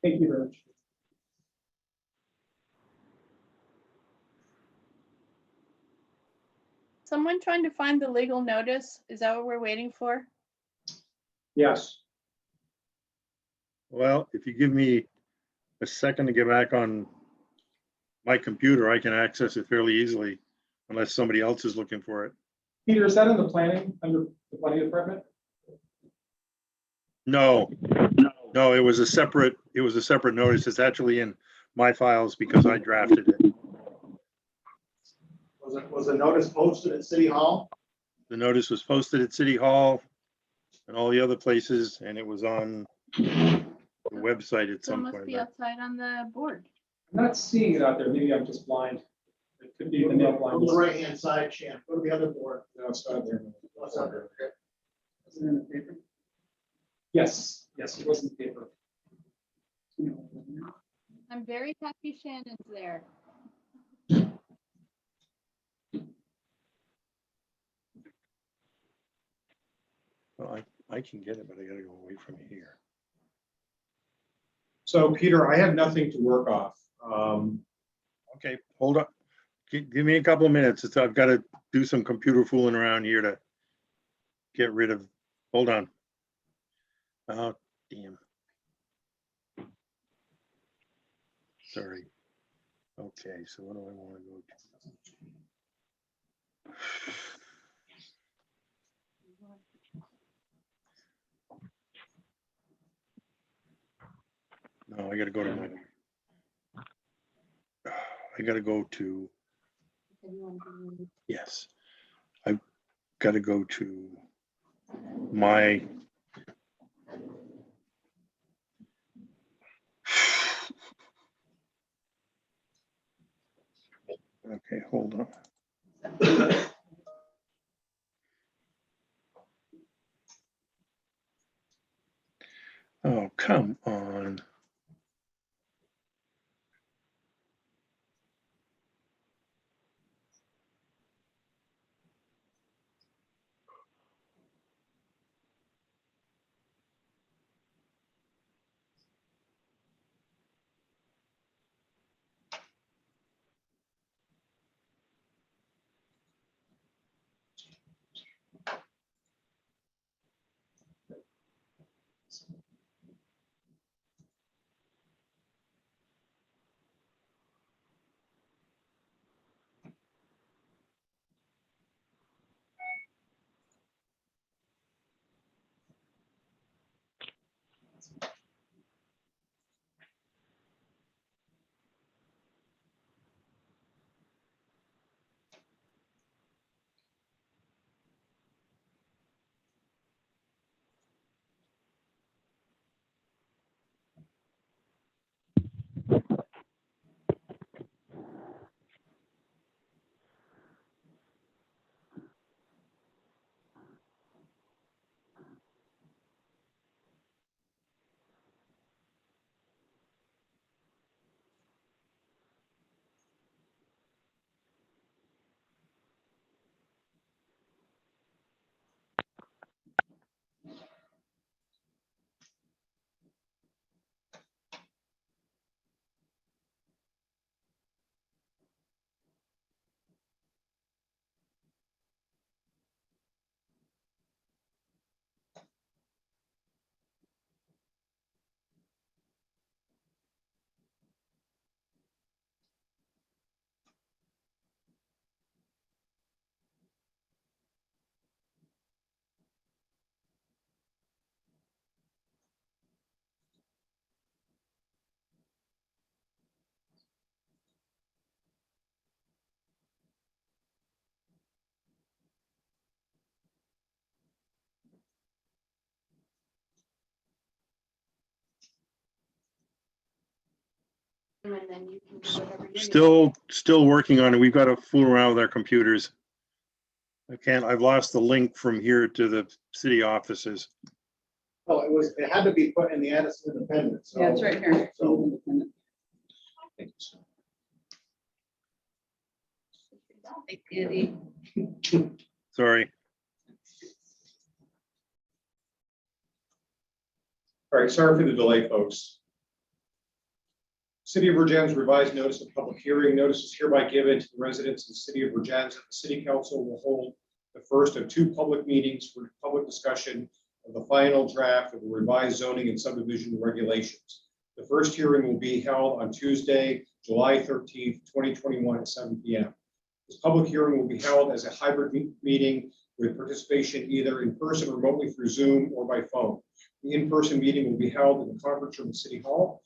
Thank you very much. Someone trying to find the legal notice? Is that what we're waiting for? Yes. Well, if you give me a second to get back on my computer, I can access it fairly easily, unless somebody else is looking for it. Peter, is that in the planning, under the planning department? No, it was a separate notice. It's actually in my files because I drafted it. Was the notice posted at City Hall? The notice was posted at City Hall and all the other places, and it was on the website at So it some must point. be outside on the board. I'm not seeing it out there. Maybe I'm just blind. It could be the mail On blind. the right-hand side, Shan, go to the other board. No, it's not there. What's up there? Okay. Is it in the paper? Yes, it was in the paper. I'm very happy Shannon's there. Well, I can get it, but I gotta go away from here. So Peter, I have nothing to work off. Okay, hold on. Give me a couple of minutes. I've got to do some computer fooling around here to get rid of, hold on. Oh, damn. Sorry. Okay, so what do I want to go to? No, I gotta go to my. I gotta go to, yes. I've gotta go to my. Okay, hold on. Oh, come on. And then you can do whatever you need. Still working on it. We've got to fool around with our computers. I've lost the link from here to the city offices. Oh, it had to be put in the Addison Independent. So, Yeah, it's right here. So, Sorry. All right, sorry for the delay, folks. City of Virgins revised notice of public hearing. Notice is hereby given to the residents of the city of Virgins that the city council will hold the first of two public meetings for public discussion of the final draft of the revised zoning and subdivision regulations. The first hearing will be held on Tuesday, July 13th, 2021 at 7 p.m. This public hearing will be held as a hybrid meeting with participation either in person, remotely through Zoom, or by phone. The in-person meeting will be held in the conference room at City Hall.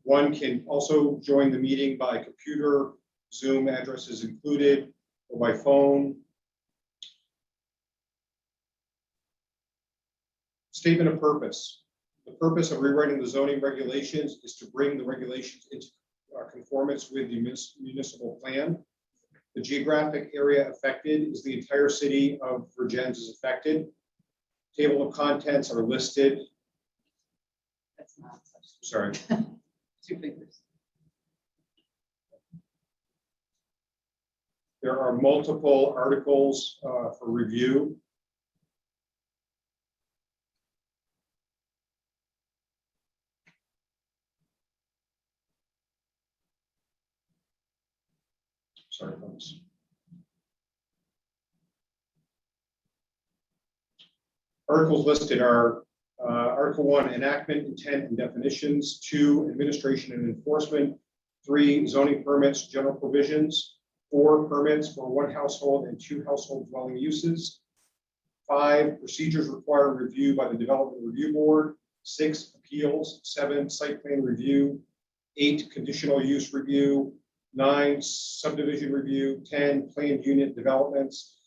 One can also join the meeting by computer. Zoom address is included, or by phone. Statement of purpose. The purpose of rewriting the zoning regulations is to bring the regulations into conformance with the municipal plan. The geographic area affected is the entire city of Virgins is affected. Table of contents are listed. That's not such. Sorry. Two fingers. There are multiple articles for review. Sorry, folks. Articles listed are Article 1, enactment, intent, and definitions. 2, administration and enforcement. 3, zoning permits, general provisions. 4, permits for 1 household and 2 household dwelling uses. 5, procedures requiring review by the Development Review Board. 6, appeals. 7, site plan review. 8, conditional use review. 9, subdivision review. 10, planned unit developments.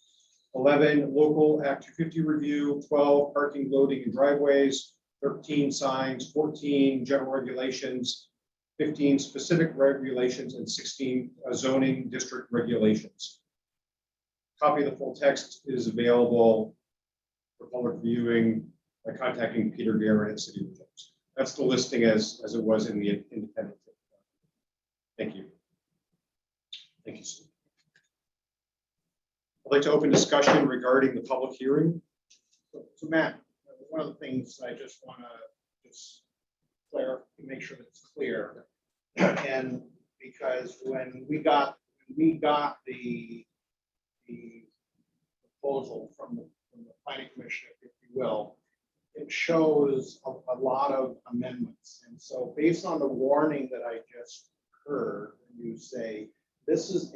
11, local Act 250 review. 12, parking, loading, and driveways. 13, signs. 14, general regulations. 15, specific regulations, and 16, zoning district regulations. Copy of the full text is available for public viewing by contacting Peter Garrett at City of Jones. That's the listing as it was in the independent. Thank you. Thank you, Steve. I'd like to open discussion regarding the public hearing. So Matt, one of the things I just want to just clarify, make sure that it's clear. And because when we got the proposal from the planning commission, if you will, it shows a lot of amendments. And so based on the warning that I just heard, you say, this is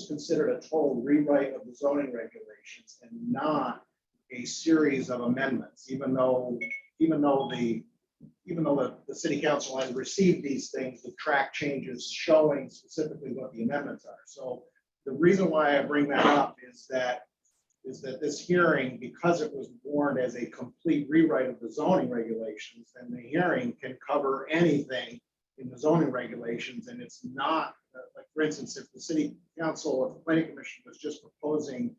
considered a total rewrite of the zoning regulations and not a series of amendments, even though the city council has received these things with track changes showing specifically what the amendments are. So the reason why I bring that up is that this hearing, because it was warned as a complete rewrite of the zoning regulations, then the hearing can cover anything in the zoning regulations, and it's not like, for instance, if the city council or the planning commission was just proposing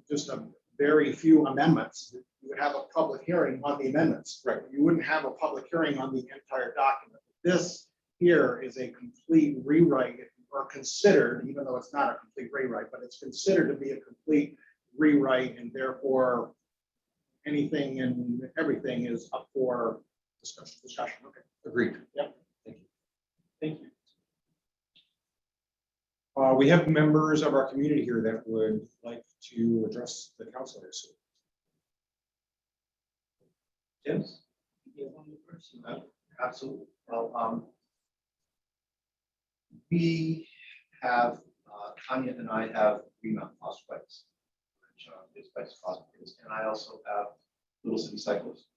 just a very few amendments, you would have a public hearing on the amendments. Right. You wouldn't have a public hearing on the entire document. This here is a complete rewrite, or considered, even though it's not a complete rewrite, but it's considered to be a complete rewrite, and therefore anything and everything is up for discussion. Okay. Agreed. Yep. Thank you. Thank you. We have members of our community here that would like to address the council. Yes. Absolutely. Well, we have, Tanya and I have Green Mountain Foster Bikes, which is bikes foster kids, and I also have Little City Cycles,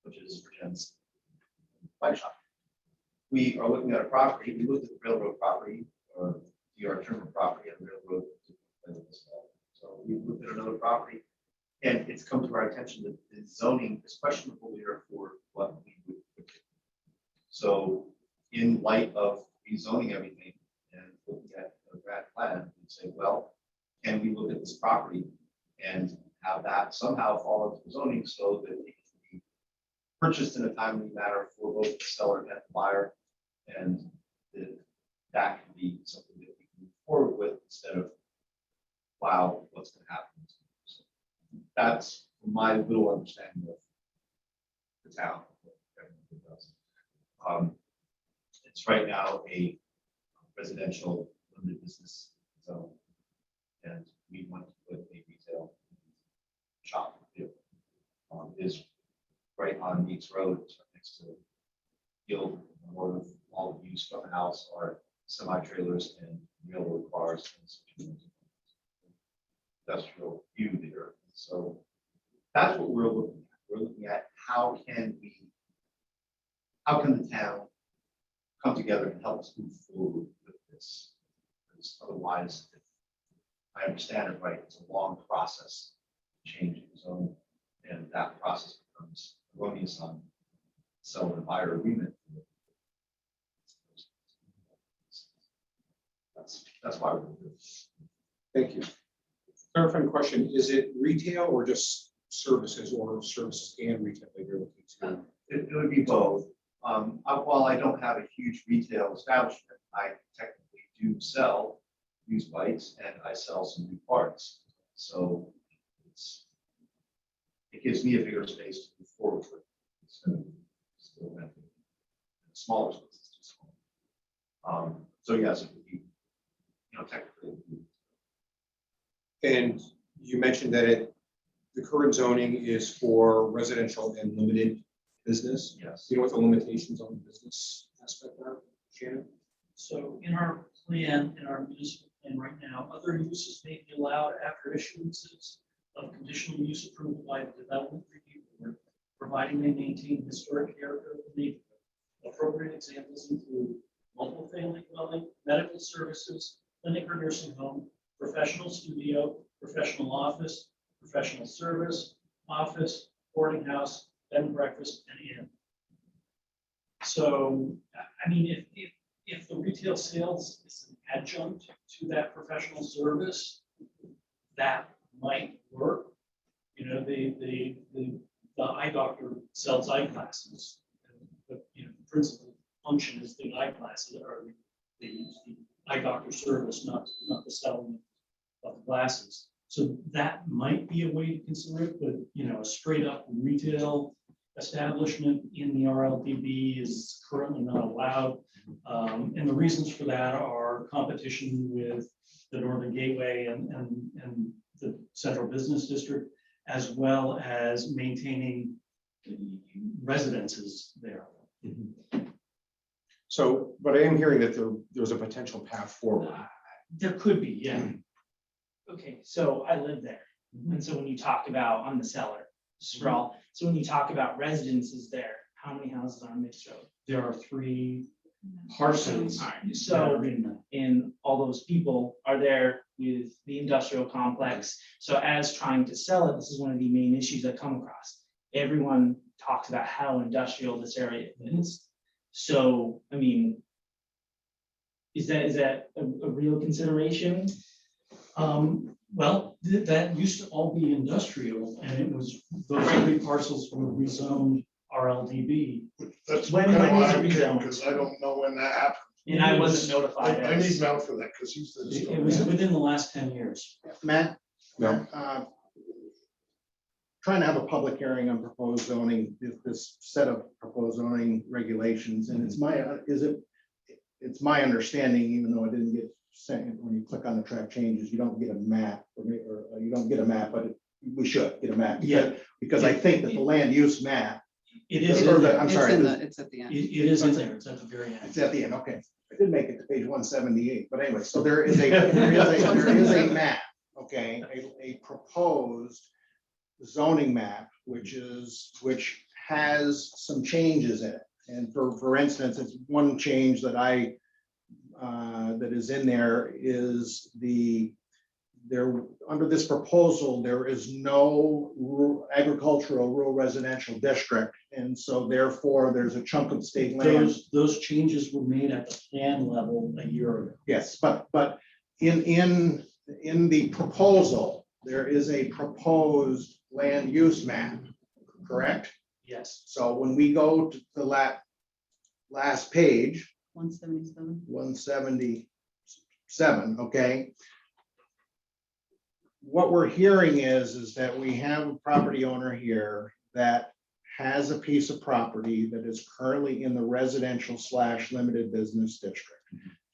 which is for Jen's bike shop. We are looking at a property. We looked at the railroad property, or DR Terminal property, and railroad. So we looked at another property, and it's come to our attention that the zoning is questionable here for what we would do. So in light of rezoning everything and looking at the grad plan, we say, well, can we look at this property and have that somehow fall into zoning so that it can be purchased in a timely manner for both the seller and the buyer, and that can be something that we can move forward with instead of, wow, what's going to happen? So that's my little understanding of the town. It's right now a residential limited business zone, and we want to put a retail shop. It is right on Meeks Road, next to Guild. More of all the use from the house are semi-trailers and railroad cars and industrial view there. So that's what we're looking at. We're looking at how can the town come together and help us move forward with this? Because otherwise, if I understand it right, it's a long process to change the zone, and that process becomes erroneous on seller and buyer agreement. That's why we're doing this. Thank you. Clarifying question, is it retail or just services, or services and retail that you're looking to? It would be both. While I don't have a huge retail establishment, I technically do sell used bikes and I sell some new parts. So it gives me a bigger space to move forward with. So still renting smaller spaces too small. So yes, it would be, technically. And you mentioned that the current zoning is for residential and limited business. Yes. Do you know what the limitations on the business aspect are, Shannon? So in our plan, in our municipal plan right now, other uses may be allowed after issuances of conditional use approval by the Development Review Board, providing they maintain historic character of the neighborhood. Appropriate examples include multiple family dwelling, medical services, clinic or nursing home, professional studio, professional office, professional service, office, boarding house, bed and breakfast, and inn. So, I mean, if the retail sales is an adjunct to that professional service, that might work. You know, the eye doctor sells eyeglasses. The principal function is the eyeglasses or the eye doctor service, not the selling of glasses. So that might be a way to consider it, but a straight up retail establishment in the RLDB is currently not allowed. And the reasons for that are competition with the Northern Gateway and the Central Business District, as well as maintaining residences there. So, but I am hearing that there's a potential path forward. There could be, yeah. Okay, so I live there. And so when you talked about on the cellar, sprawl, so when you talk about residences there, how many houses are on Mixed Road? There are 3 parcels. So, and all those people are there with the industrial complex. So as trying to sell it, this is one of the main issues I come across. Everyone talks about how industrial this area is. So, I mean, is that a real consideration? Well, that used to all be industrial, and it was, those 3 parcels were rezoned RLDB. That's When kind of why is it I'm here, rezoned? because I don't know when that happened. And I wasn't notified. I need Mel for that, because he's the. It was within the last 10 years. Matt? No. Trying to have a public hearing on proposed zoning, this set of proposed zoning regulations, and it's my understanding, even though I didn't get sent, when you click on the track changes, you don't get a map, or you don't get a map, but we should get a map. Yeah. Because I think that the land use map, It is, Or in the- there. I'm It's sorry, in this- the, it's at the end. It is in there, it's at the very end. it's at the end, okay. I did make it to page 178, but anyway, so there is a map, okay, a proposed zoning map, which has some changes in it. And for instance, it's one change that that is in there is under this proposal, there is no agricultural rural residential district. And so therefore, there's a chunk of state land. Those changes were made at the plan level a year ago. Yes, but in the proposal, there is a proposed land use map, correct? Yes. So when we go to the last page, 177. 177, okay? What we're hearing is that we have a property owner here that has a piece of property that is currently in the residential / limited business district.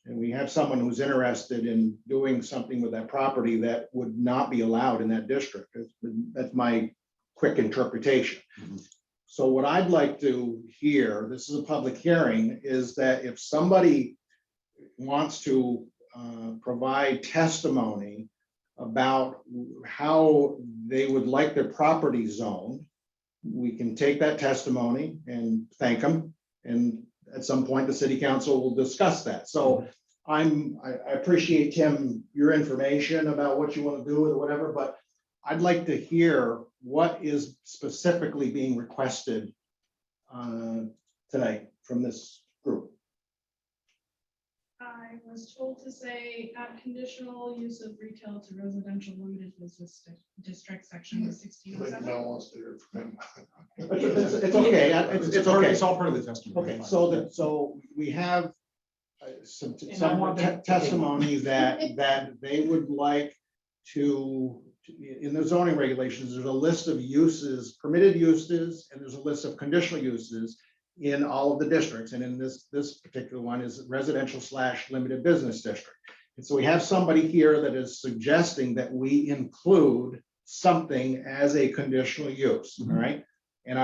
And we have someone who's interested in doing something with that property that would not be allowed in that district. That's my quick interpretation. So what I'd like to hear, this is a public hearing, is that if somebody wants to provide testimony about how they would like their property zoned, we can take that testimony and thank them. And at some point, the city council will discuss that. So I appreciate, Tim, your information about what you want to do or whatever, but I'd like to hear what is specifically being requested today from this group. I was told to say add conditional use of retail to residential limited business district section 1607. Mel wants to hear from him. It's okay. It's okay. It's all part of the testimony. Okay, so we have some And I want to- testimony that they would like to, in the zoning regulations, there's a list of uses, permitted uses, and there's a list of conditional uses in all of the districts. And in this particular one is residential / limited business district. And so we have somebody here that is suggesting that we include something as a conditional use, all right? And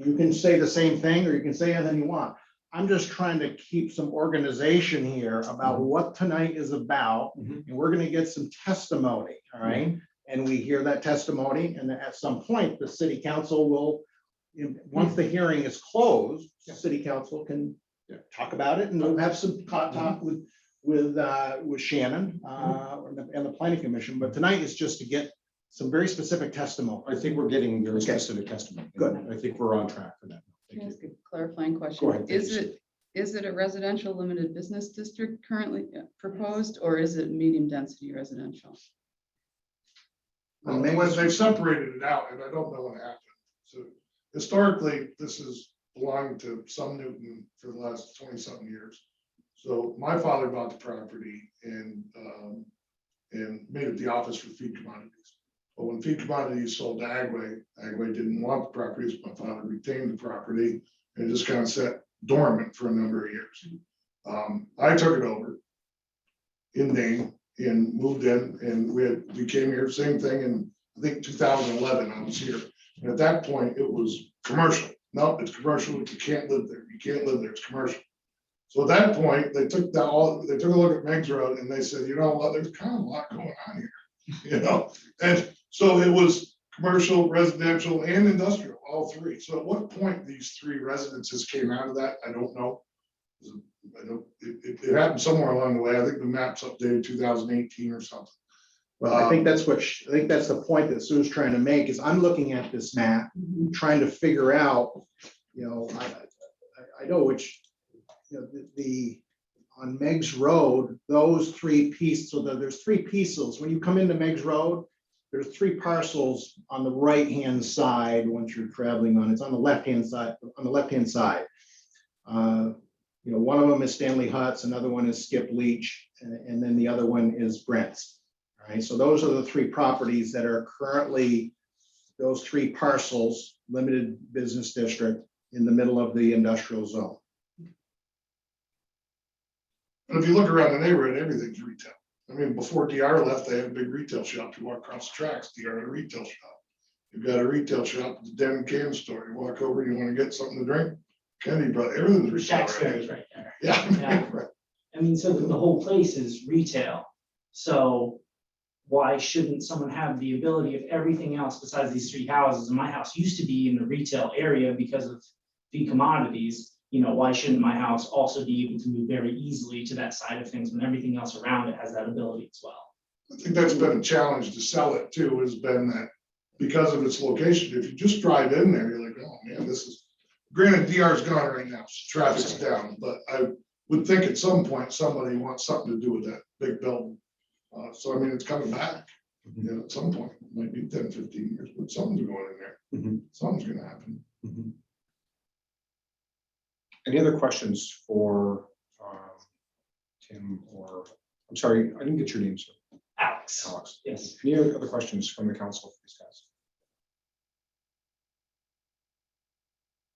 you can say the same thing, or you can say anything you want. I'm just trying to keep some organization here about what tonight is about. Mhm. And we're gonna get some testimony, all right? And we hear that testimony, and then at some point, the city council will, once the hearing is closed, city council can talk about it, and we'll have some talk with Shannon and the planning commission. But tonight is just to get some very specific testimony. I think we're getting very Okay. specific testimony. Good. I think we're on track for that. Can Thank I you. ask a clarifying question? Go ahead, Is please. it a residential limited business district currently proposed, or is it medium density residential? Well, They separated it out, and I don't know what happened. So historically, this has belonged to Sun Newton for the last 20-something years. So my father bought the property and made it the office for Feed Commodities. But when Feed Commodities sold to Agway, Agway didn't want the properties. My father retained the property and just kind of sat dormant for a number of years. I took it over in name and moved in, and we came here, same thing, in I think 2011, I was here. And at that point, it was commercial. No, it's commercial, you can't live there, you can't live there, it's commercial. So at that point, they took a look at Meigs Road and they said, you know what, there's kind of a lot going on here, you know? And so it was commercial, residential, and industrial, all three. So at what point these three residences came out of that, I don't know. It happened somewhere along the way. I think the map's updated 2018 or something. Well, I think that's I think that's the point that Sue's trying to make, is I'm looking at this map, trying to figure out, you know, I know which, you know, on Meigs Road, those three pieces, so there's three pieces. When you come into Meigs Road, there's three parcels on the right-hand side once you're traveling on, it's on the left-hand side, you know, one of them is Stanley Hutz, another one is Skip Leach, and then the other one is Brent's. All right, so those are the three properties that are currently, those three parcels, limited business district in the middle of the industrial zone. And if you look around the neighborhood, everything's retail. I mean, before DR left, they had a big retail shop. You walk across the tracks, DR had a retail shop. You've got a retail shop, the Den Can store. You walk over, you want to get something to drink? Kennedy Brothers, everything's retail. Shaq's right there. Yeah. Yeah. Right. I mean, so the whole place is retail. So why shouldn't someone have the ability of everything else besides these three houses? And my house used to be in the retail area because of the commodities. You know, why shouldn't my house also be able to move very easily to that side of things when everything else around it has that ability as well? I think that's been a challenge to sell it too, has been that because of its location, if you just drive in there, you're like, oh man, this is, granted, DR's gone right now, so traffic's down, but I would think at some point somebody wants something to do with that big building. So I mean, it's coming back, you know, at some point, it might be 10, 15 years, but something's going in there. Mhm. Something's gonna happen. Mhm. Any other questions for Tim or, I'm sorry, I didn't get your name, sir. Alex. Alex. Yes. Any other questions from the council for these guys?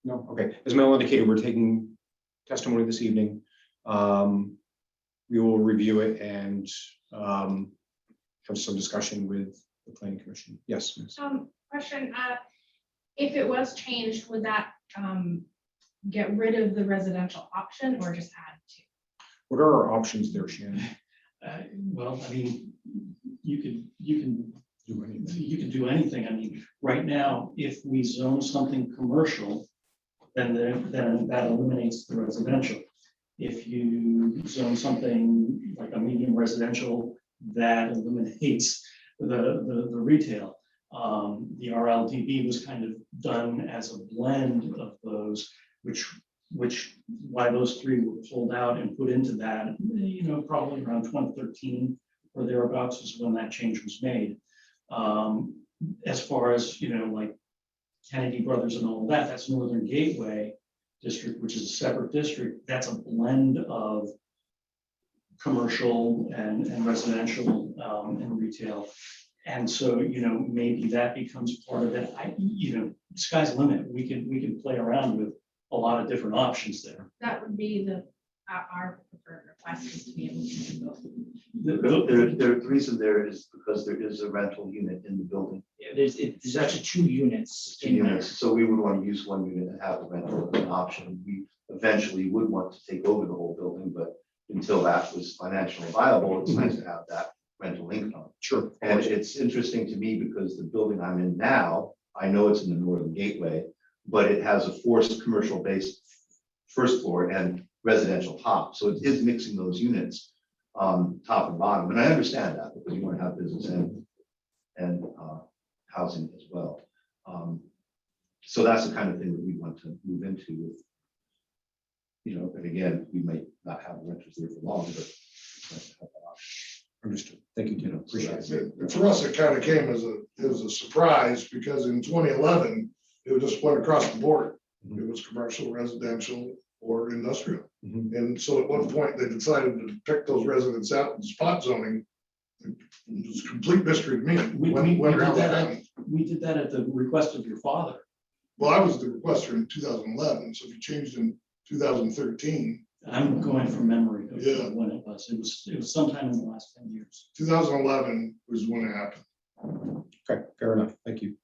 No, okay. As Mel indicated, we're taking testimony this evening. We will review it and have some discussion with the planning commission. Yes, Ms. Question, if it was changed, would that get rid of the residential option or just add to? What are our options there, Shannon? Well, I mean, you can Do anything? you can do anything. I mean, right now, if we zone something commercial, then that eliminates the residential. If you zone something like a medium residential, that eliminates the retail. The RLDB was kind of done as a blend of those, which why those three were pulled out and put into that, you know, probably around 2013 or thereabouts is when that change was made. As far as, you know, like Kennedy Brothers and all of that, that's Northern Gateway District, which is a separate district. That's a blend of commercial and residential and retail. And so, you know, maybe that becomes part of it. You know, sky's the limit. We can play around with a lot of different options there. That would be our preferred request, is to be able to do both. The reason there is because there is a rental unit in the building. Yeah, there's actually 2 units Two in there. units, so we would want to use one unit and have a rental option. We eventually would want to take over the whole building, but until that was financially viable, it's nice to have that rental income. Sure. And it's interesting to me because the building I'm in now, I know it's in the Northern Gateway, but it has a forced commercial based first floor and residential top. So it is mixing those units, top and bottom. And I understand that because you want to have business and housing as well. So that's the kind of thing that we want to move into with, you know, and again, we might not have renters there for long, but it's nice to have that option. Understood. Thank you, Tina. Appreciate it. And for us, it kind of came as a surprise because in 2011, it just went across the board. It was commercial, residential, or industrial. Mhm. And so at one point, they decided to pick those residents out in spot zoning. It was a complete mystery to me. We When or how did that that, happened. we did that at the request of your father. Well, I was the requester in 2011, so if you changed in 2013, I'm going from memory of Yeah. when it was. It was sometime in the last 10 years. 2011 was when it happened. Okay, fair enough. Thank you.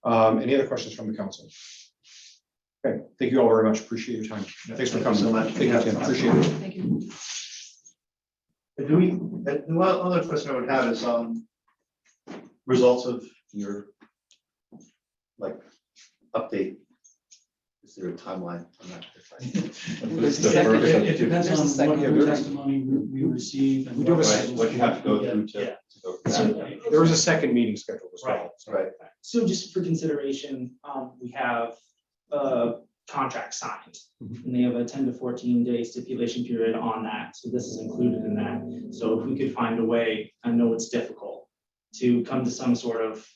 Any other questions from the council? Okay, thank you all very much. Appreciate your time. Thanks for coming so much. Thank you, Tim. Appreciate it. Thank you. The one other question I would have is, results of your, like, update. Is there a timeline on that? It depends There's a on second. what other testimony we receive. and We do have a Right, what you have to go through Yeah. to go So, through that. There was a second meeting scheduled as well. Right. so- Right. So just for consideration, we have a contract signed. Mhm. And they have a 10 to 14 day stipulation period on that. So this is included in that. So if we could find a way, I know it's difficult, to come to some sort of,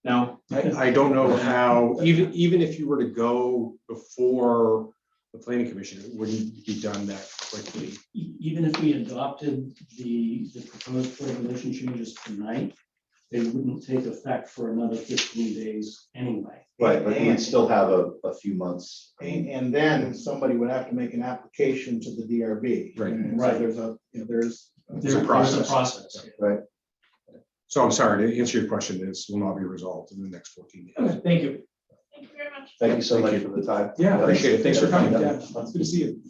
no? I don't know how, even if you were to go before the planning commission, it wouldn't be done that quickly. Even if we adopted the proposed regulation changes tonight, they wouldn't take effect for another 15 days anyway. Right, but we'd still have a few months. And then somebody would have to make an application to the DRB. Right. And so Right. there's a, you know, there's. There's a process. Right. So I'm sorry, to answer your question, this will not be resolved in the next 14 days. Okay, thank you. Thank you very much. Thank you so Thank much you. for the time. Yeah, appreciate it. Thanks for coming. Yeah. Yeah, it's good to see you.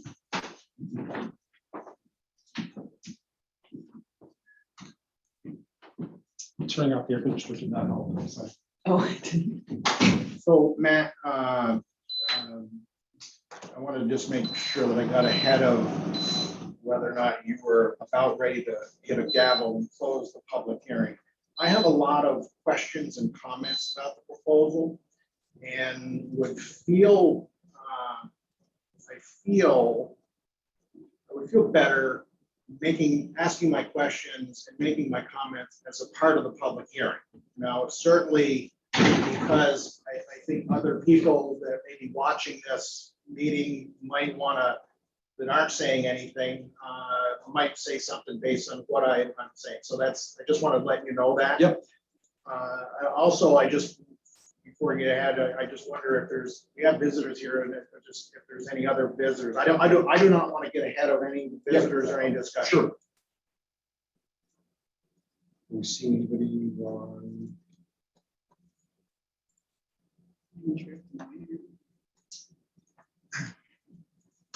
Turning off the air conditioner did not help. So. Oh, I didn't. So Matt, I want to just make sure that I got ahead of whether or not you were about ready to hit a gavel and close the public hearing. I have a lot of questions and comments about the proposal and would feel, I would feel better asking my questions and making my comments as a part of the public hearing. Now, certainly, because I think other people that may be watching this meeting might want to, that aren't saying anything, might say something based on what I'm saying. So I just want to let you know that. Yep. Also, before we get ahead, I just wonder if we have visitors here, and if there's any other visitors. I do not want to get ahead of any visitors or any discussion. Sure. We see anybody on?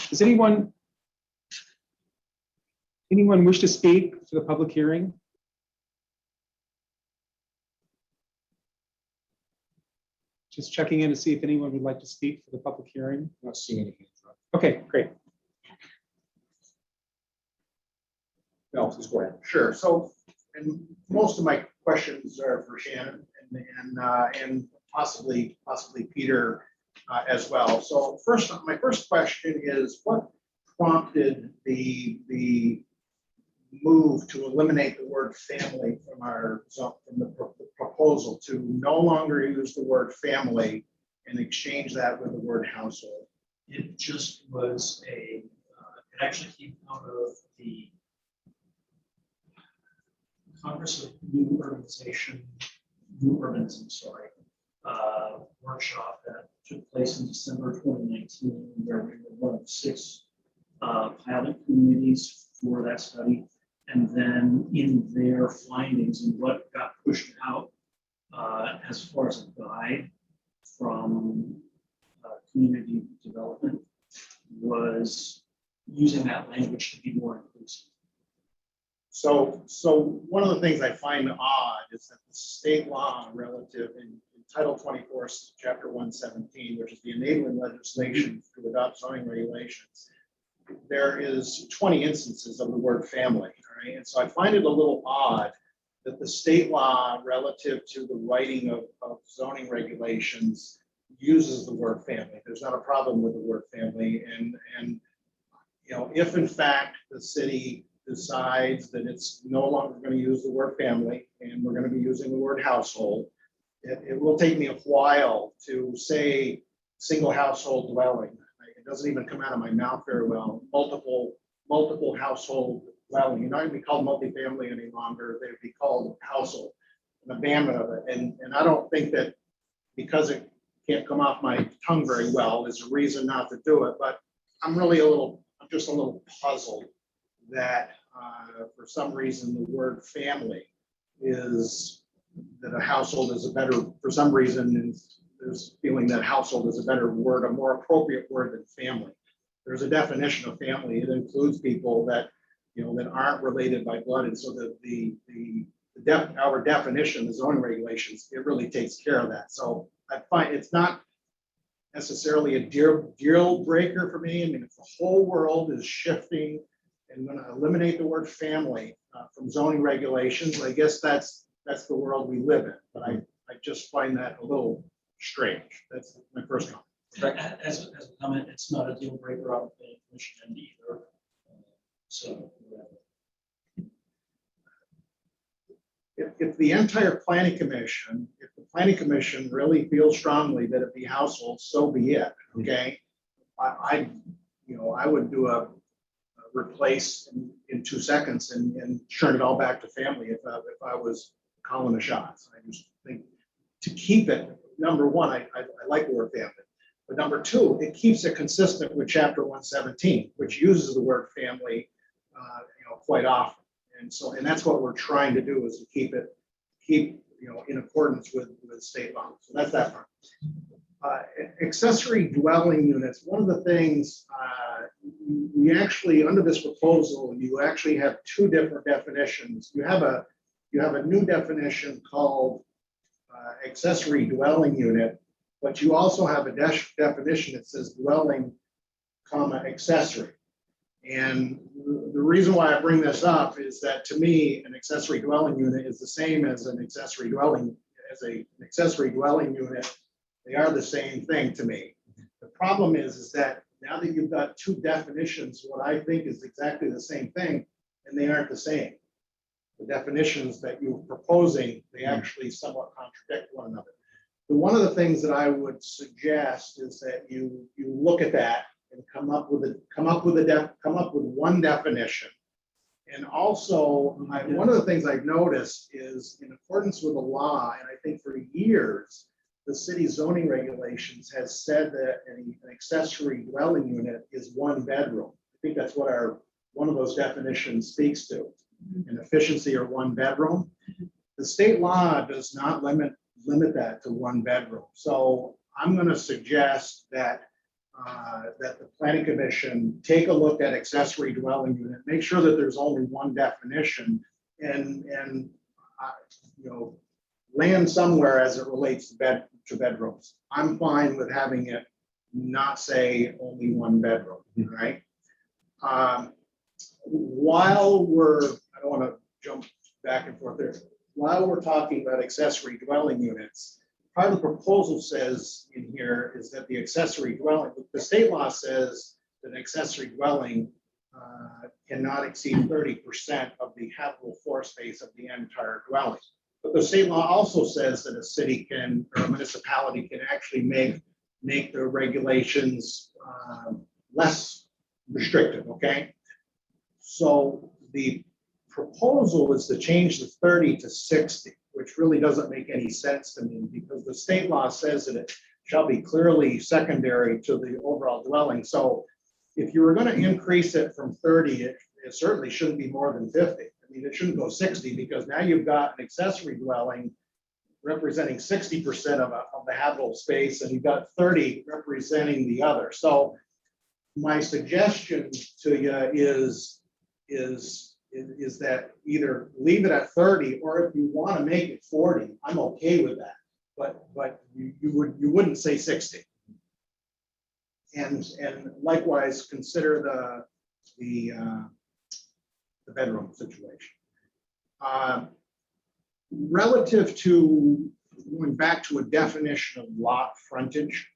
Does anyone wish to speak for the public hearing? Just checking in to see if anyone would like to speak for the public hearing. Not seeing any hands up. Okay, great. No, please go ahead. Sure. So, and most of my questions are for Shannon and possibly Peter as well. So my first question is, what prompted the move to eliminate the word family from the proposal, to no longer use the word family and exchange that with the word household? It just was it actually came out of the Congress of New Urbanism, workshop that took place in December 2019, where we were one of 6 pilot communities for that study. And then in their findings and what got pushed out as far as a guide from community development was using that language to be more inclusive. So one of the things I find odd is that the state law relative in Title 24, Chapter 117, which is the enabling legislation to adopt zoning regulations, there is 20 instances of the word family, all right? And so I find it a little odd that the state law relative to the writing of zoning regulations uses the word family. There's not a problem with the word family. And you know, if in fact the city decides that it's no longer going to use the word family and we're going to be using the word household, it will take me a while to say single household dwelling. It doesn't even come out of my mouth very well. Multiple household dwelling. You're not going to be called multifamily any longer. They would be called household. An abandonment of it. And I don't think that because it can't come off my tongue very well is a reason not to do it. But I'm just a little puzzled that for some reason the word family is that a household is a better, for some reason there's feeling that household is a better word, a more appropriate word than family. There's a definition of family. It includes people that, you know, that aren't related by blood. And so our definition, the zoning regulations, it really takes care of that. So I find it's not necessarily a deal breaker for me. I mean, if the whole world is shifting and going to eliminate the word family from zoning regulations, I guess that's the world we live in. But I just find that a little strange. That's my first comment. As a comment, it's not a deal breaker on the commission end either. So. If the entire planning commission, if the planning commission really feels strongly that it be households, so be it. Okay, I would do a replace in 2 seconds and turn it all back to family if I was calling the shots. I just think to keep it, number one, I like the word family, but number two, it keeps it consistent with Chapter 117, which uses the word family, quite often. And that's what we're trying to do is to keep in accordance with state law. So that's that part. Accessory dwelling units. One of the things we actually, under this proposal, you actually have two different definitions. You have a new definition called accessory dwelling unit, but you also have a definition that says dwelling, accessory. And the reason why I bring this up is that to me, an accessory dwelling unit is the same as an accessory dwelling, an accessory dwelling unit. They are the same thing to me. The problem is that now that you've got two definitions, what I think is exactly the same thing, and they aren't the same. The definitions that you're proposing, they actually somewhat contradict one another. But one of the things that I would suggest is that you look at that and come up with one definition. And also, one of the things I've noticed is in accordance with the law, and I think for years, the city zoning regulations has said that an accessory dwelling unit is one bedroom. I think that's what one of those definitions speaks to, an efficiency or one bedroom. The state law does not limit that to one bedroom. So I'm going to suggest that the planning commission take a look at accessory dwelling unit, make sure that there's only one definition, and land somewhere as it relates to bedrooms. I'm fine with having it not say only one bedroom, right? While I don't want to jump back and forth there. While we're talking about accessory dwelling units, part of the proposal says in here is that the accessory dwelling, the state law says that an accessory dwelling cannot exceed 30% of the habitable floor space of the entire dwelling. But the state law also says that a city can, or a municipality can actually make the regulations less restrictive, okay? So the proposal is to change the 30 to 60, which really doesn't make any sense to me because the state law says that it shall be clearly secondary to the overall dwelling. So if you were going to increase it from 30, it certainly shouldn't be more than 50. I mean, it shouldn't go 60 because now you've got an accessory dwelling representing 60% of the habitable space and you've got 30 representing the other. So my suggestion to you is that either leave it at 30, or if you want to make it 40, I'm okay with that. But you wouldn't say 60. And likewise, consider the bedroom situation. Relative to going back to a definition of lot frontage,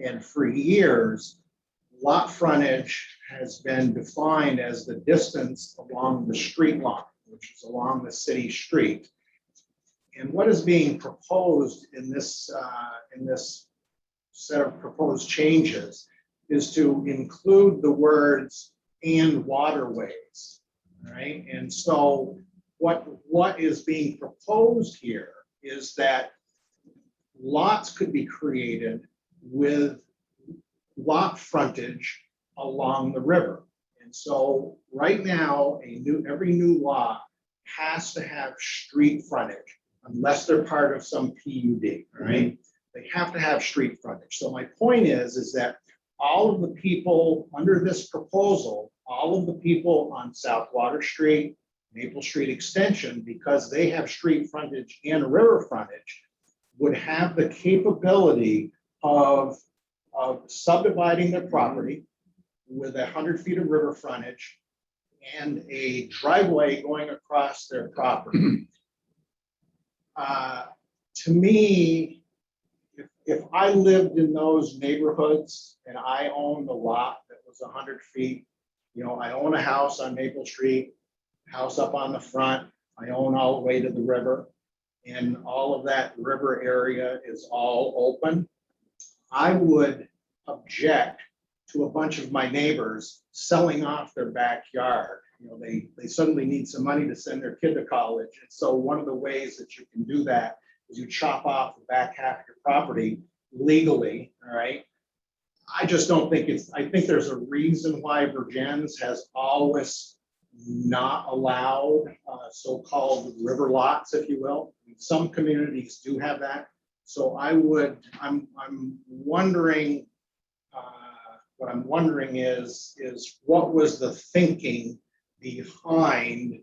and for years, lot frontage has been defined as the distance along the street line, which is along the city street. And what is being proposed in this set of proposed changes is to include the words "and waterways." All right, and so what is being proposed here is that lots could be created with lot frontage along the river. And so right now, every new lot has to have street frontage unless they're part of some PUD, all right? They have to have street frontage. So my point is that all of the people under this proposal, all of the people on South Water Street, Maple Street Extension, because they have street frontage and river frontage, would have the capability of subdividing their property with 100 feet of river frontage and a driveway going across their property. To me, if I lived in those neighborhoods and I owned a lot that was 100 feet, I own a house on Maple Street, house up on the front, I own all the way to the river, and all of that river area is all open, I would object to a bunch of my neighbors selling off their backyard. They suddenly need some money to send their kid to college. And so one of the ways that you can do that is you chop off the back half of your property legally, all right? I just don't think I think there's a reason why Virgins has always not allowed so-called river lots, if you will. Some communities do have that. So I'm wondering, what I'm wondering is what was the thinking behind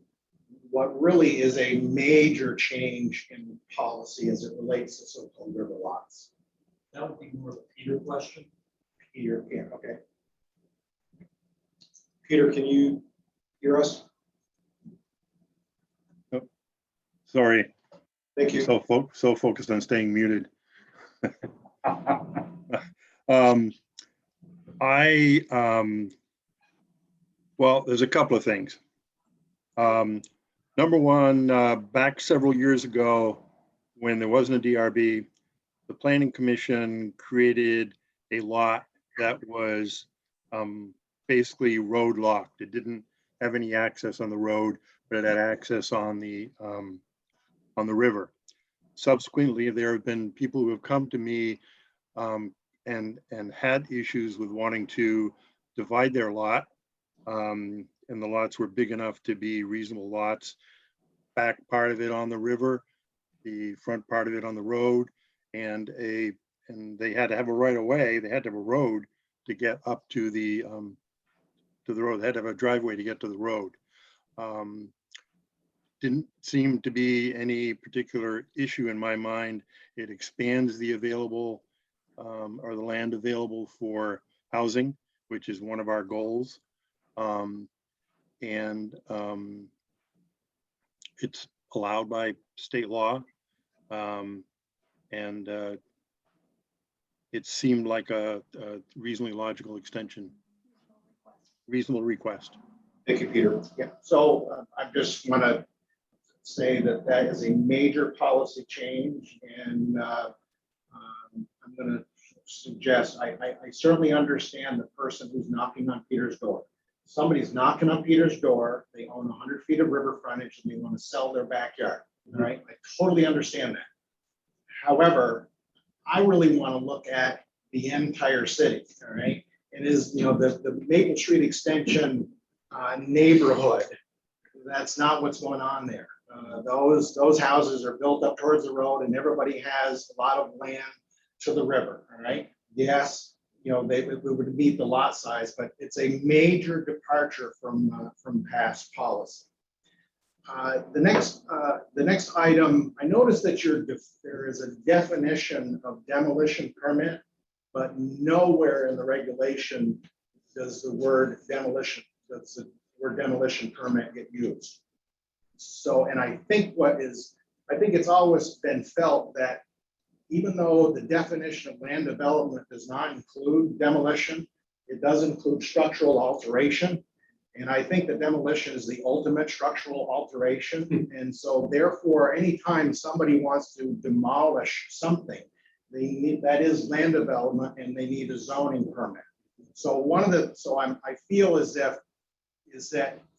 what really is a major change in policy as it relates to so-called river lots? That would be more of a Peter question. Peter, yeah, okay. Peter, can you hear us? Sorry, Thank you. so focused on staying muted. Well, there's a couple of things. Number one, back several years ago, when there wasn't a DRB, the Planning Commission created a lot that was basically road locked. It didn't have any access on the road, but it had access on the river. Subsequently, there have been people who have come to me and had issues with wanting to divide their lot. And the lots were big enough to be reasonable lots. Back part of it on the river, the front part of it on the road, and they had to have a right of way. They had to have a road to get up to the road. They had to have a driveway to get to the road. Didn't seem to be any particular issue in my mind. It expands the available or the land available for housing, which is one of our goals. It's allowed by state law. It seemed like a reasonably logical extension, reasonable request. Thank you, Peter. Yeah, so I just want to say that is a major policy change, and I'm going to suggest, I certainly understand the person who's knocking on Peter's door. Somebody's knocking on Peter's door, they own 100 feet of river frontage and they want to sell their backyard, all right? I totally understand that. However, I really want to look at the entire city, all right? It is, the Maple Street Extension neighborhood, that's not what's going on there. Those houses are built up towards the road and everybody has a lot of land to the river, all right? Yes, it would meet the lot size, but it's a major departure from past policy. The next item, I noticed that there is a definition of demolition permit, but nowhere in the regulation does the word demolition permit get used. So, and I think it's always been felt that even though the definition of land development does not include demolition, it does include structural alteration. And I think that demolition is the ultimate structural alteration. And so therefore, anytime somebody wants to demolish something, that is land development, and they need a zoning permit. So I feel is that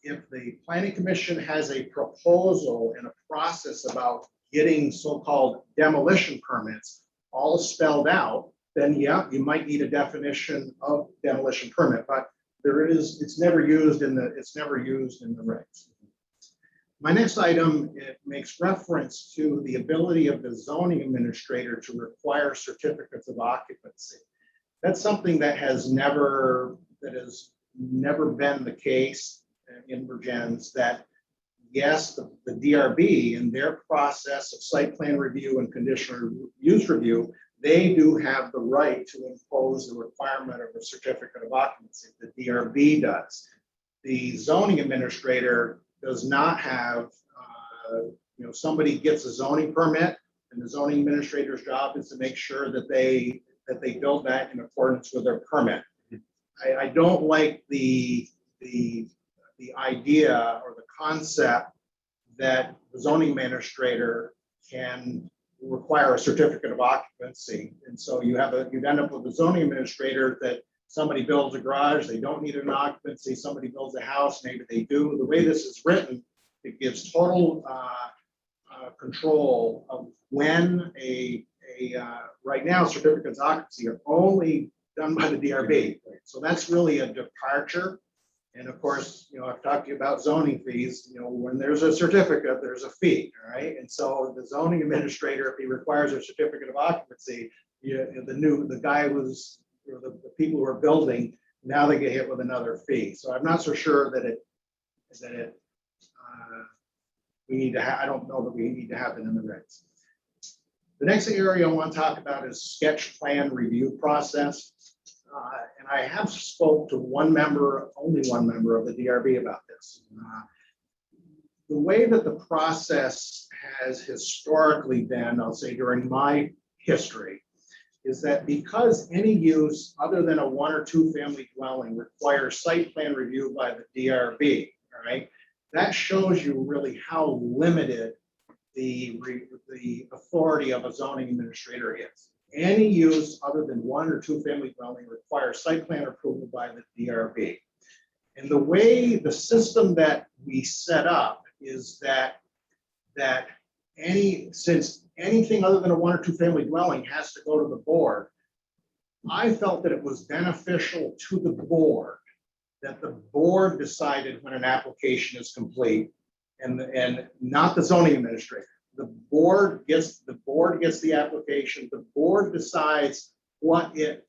if the planning commission has a proposal and a process about getting so-called demolition permits all spelled out, then yeah, you might need a definition of demolition permit, but it's never used in the regs. My next item, it makes reference to the ability of the zoning administrator to require certificates of occupancy. That's something that has never been the case in Virgins, that yes, the DRB in their process of site plan review and conditional use review, they do have the right to impose the requirement of a certificate of occupancy. The DRB does. The zoning administrator does not have, somebody gets a zoning permit, and the zoning administrator's job is to make sure that they build that in accordance with their permit. I don't like the idea or the concept that the zoning administrator can require a certificate of occupancy. And so you end up with a zoning administrator that somebody builds a garage, they don't need an occupancy, somebody builds a house, maybe they do. The way this is written, it gives total control of when right now certificates of occupancy are only done by the DRB. So that's really a departure. And of course, I've talked to you about zoning fees. When there's a certificate, there's a fee, all right? And so the zoning administrator, if he requires a certificate of occupancy, the people who are building, now they get hit with another fee. So I'm not so sure that we need to have, I don't know that we need to have it in the regs. The next area I want to talk about is sketch plan review process. And I have spoke to only one member of the DRB about this. The way that the process has historically been, I'll say during my history, is that because any use other than a 1 or 2 family dwelling requires site plan review by the DRB, all right, that shows you really how limited the authority of a zoning administrator is. Any use other than 1 or 2 family dwelling requires site plan approval by the DRB. And the way the system that we set up is that since anything other than a 1 or 2 family dwelling has to go to the board, I felt that it was beneficial to the board that the board decided when an application is complete and not the zoning administrator. The board gets the application. The board decides what it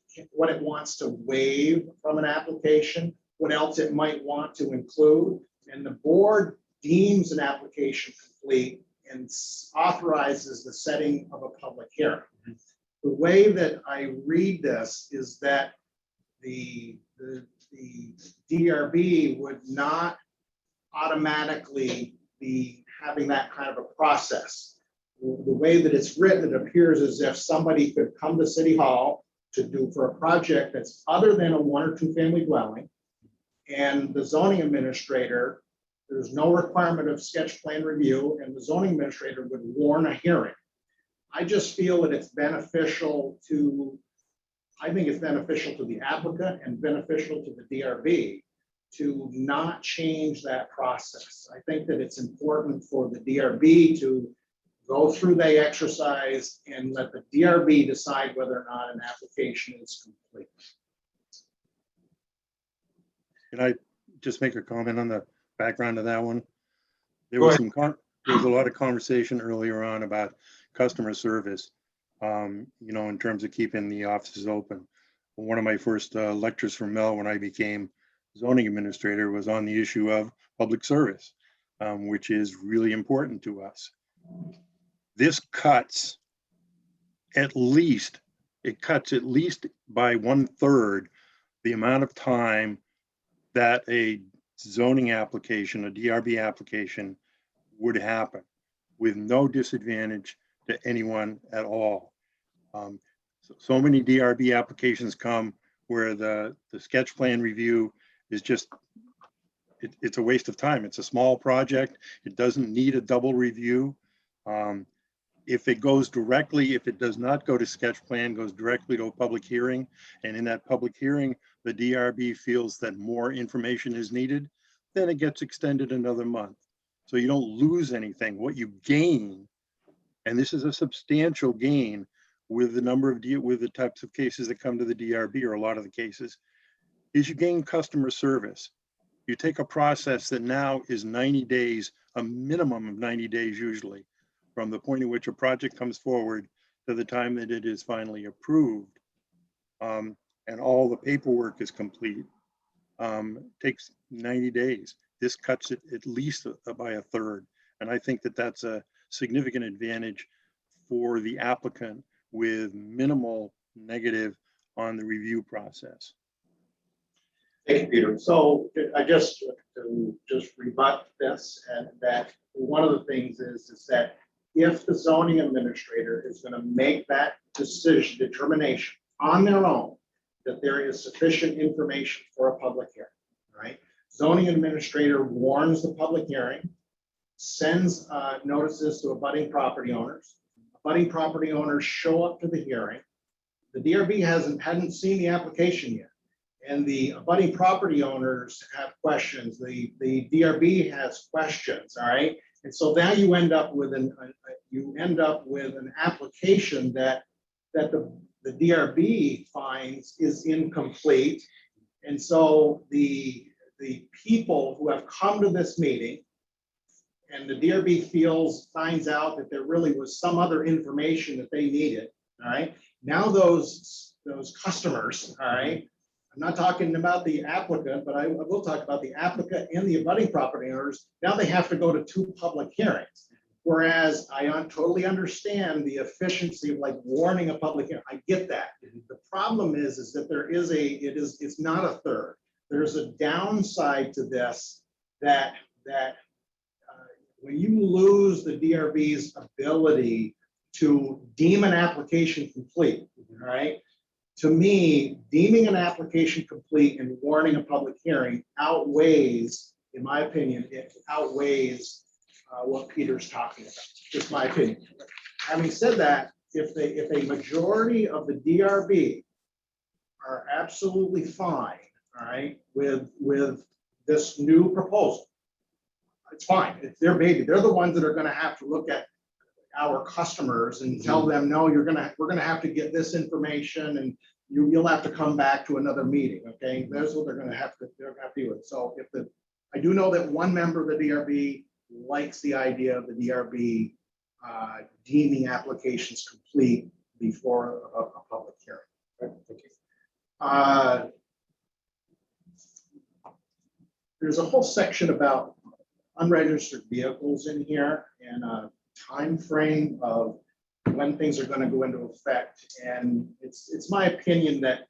wants to waive from an application, what else it might want to include, and the board deems an application complete and authorizes the setting of a public hearing. The way that I read this is that the DRB would not automatically be having that kind of a process. The way that it's written, it appears as if somebody could come to City Hall for a project that's other than a 1 or 2 family dwelling, and the zoning administrator, there's no requirement of sketch plan review, and the zoning administrator would warn a hearing. I just feel that it's beneficial to the applicant and beneficial to the DRB to not change that process. I think that it's important for the DRB to go through the exercise and let the DRB decide whether or not an application is complete. Can I just make a comment on the background of that one? There was a lot of conversation earlier on about customer service, in terms of keeping the offices open. one of my first lectures from Mel when I became zoning administrator was on the issue of public service, which is really important to us. This cuts at least, it cuts at least by 1/3 the amount of time that a zoning application, a DRB application would happen with no disadvantage to anyone at all. So many DRB applications come where the sketch plan review is just, it's a waste of time. It's a small project. It doesn't need a double review. If it goes directly, if it does not go to sketch plan, goes directly to a public hearing, and in that public hearing, the DRB feels that more information is needed, then it gets extended another month. So you don't lose anything. What you gain, and this is a substantial gain with the number of, with the types of cases that come to the DRB, or a lot of the cases, is you gain customer service. You take a process that now is 90 days, a minimum of 90 days usually, from the point at which a project comes forward to the time that it is finally approved, and all the paperwork is complete, takes 90 days. This cuts it at least by 1/3. And I think that that's a significant advantage for the applicant with minimal negative on the review process. Thank you, Peter. So I just to just rebut this, and that one of the things is that if the zoning administrator is going to make that determination on their own, that there is sufficient information for a public hearing, right? Zoning administrator warns the public hearing, sends notices to abutting property owners. Abutting property owners show up to the hearing. The DRB hadn't seen the application yet, and the abutting property owners have questions. The DRB has questions, all right? And so now you end up with an application that the DRB finds is incomplete. And so the people who have come to this meeting, and the DRB finds out that there really was some other information that they needed, all right? Now those customers, all right, I'm not talking about the applicant, but I will talk about the applicant and the abutting property owners. Now they have to go to 2 public hearings. Whereas I totally understand the efficiency of like warning a public hearing. I get that. The problem is that it's not 1/3. There's a downside to this that when you lose the DRB's ability to deem an application complete, all right? To me, deeming an application complete and warning a public hearing outweighs, in my opinion, it outweighs what Peter's talking about, just my opinion. Having said that, if a majority of the DRB are absolutely fine, all right, with this new proposal, it's fine. It's their baby. They're the ones that are going to have to look at our customers and tell them, no, we're going to have to get this information, and you'll have to come back to another meeting. Okay, that's what they're going to have to deal with. So I do know that one member of the DRB likes the idea of the DRB deeming applications complete before a public hearing. Right? Thank you. There's a whole section about unregistered vehicles in here and a time frame of when things are going to go into effect. And it's my opinion that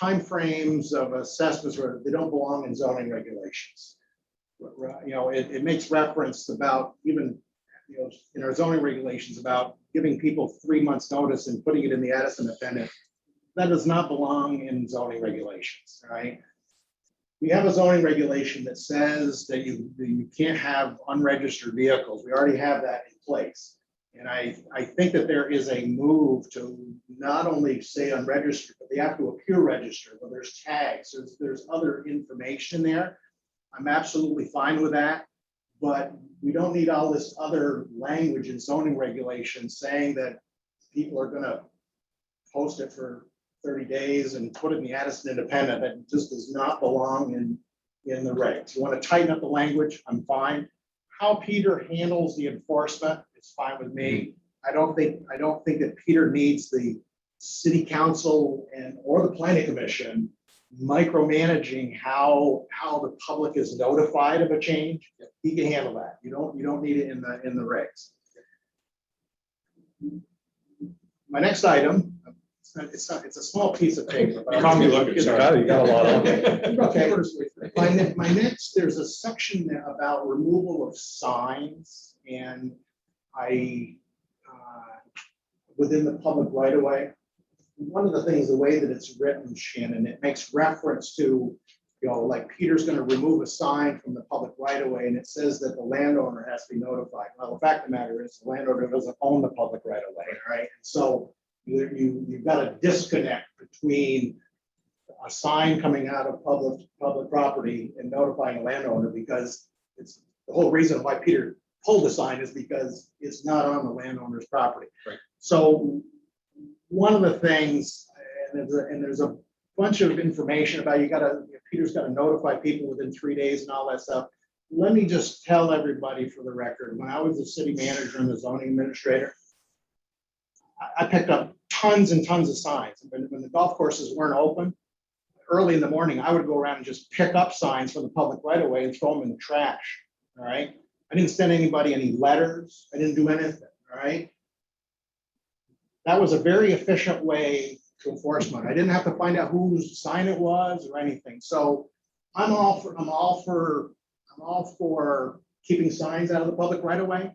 timeframes of assessments, they don't belong in zoning regulations. You know, it makes reference about even, you know, in our zoning regulations about giving people 3 months notice and putting it in the Addison Independent. That does not belong in zoning regulations, right? We have a zoning regulation that says that you can't have unregistered vehicles. We already have that in place. And I think that there is a move to not only say unregistered, but they have to appear registered. Well, there's tags, there's other information there. I'm absolutely fine with that, but we don't need all this other language in zoning regulations saying that people are going to post it for 30 days and put it in the Addison Independent. That just does not belong in the regs. You want to tighten up the language, I'm fine. How Peter handles the enforcement is fine with me. I don't think that Peter needs the city council and, or the planning commission micromanaging how the public is notified of a change, he can handle that. You don't need it in the regs. My next item, it's a small piece of paper. but You caught me looking, sorry. You got a lot on there. Okay. My next, there's a section there about removal of signs, and within the public right of way. One of the things, the way that it's written, Shannon, it makes reference to, like Peter's gonna remove a sign from the public right of way, and it says that the landowner has to be notified. Well, the fact of the matter is, the landowner doesn't own the public right of way, right? So you've got a disconnect between a sign coming out of public property and notifying a landowner, because it's the whole reason why Peter pulled the sign is because it's not on the landowner's property. Right. So one of the things, and there's a bunch of information about Peter's got to notify people within 3 days and all that stuff. Let me just tell everybody for the record, when I was the city manager and the zoning administrator, I picked up tons and tons of signs. When the golf courses weren't open, early in the morning, I would go around and just pick up signs from the public right away and throw them in the trash. All right. I didn't send anybody any letters. I didn't do anything. All right. That was a very efficient way to enforcement. I didn't have to find out whose sign it was or anything. So I'm all for keeping signs out of the public right away.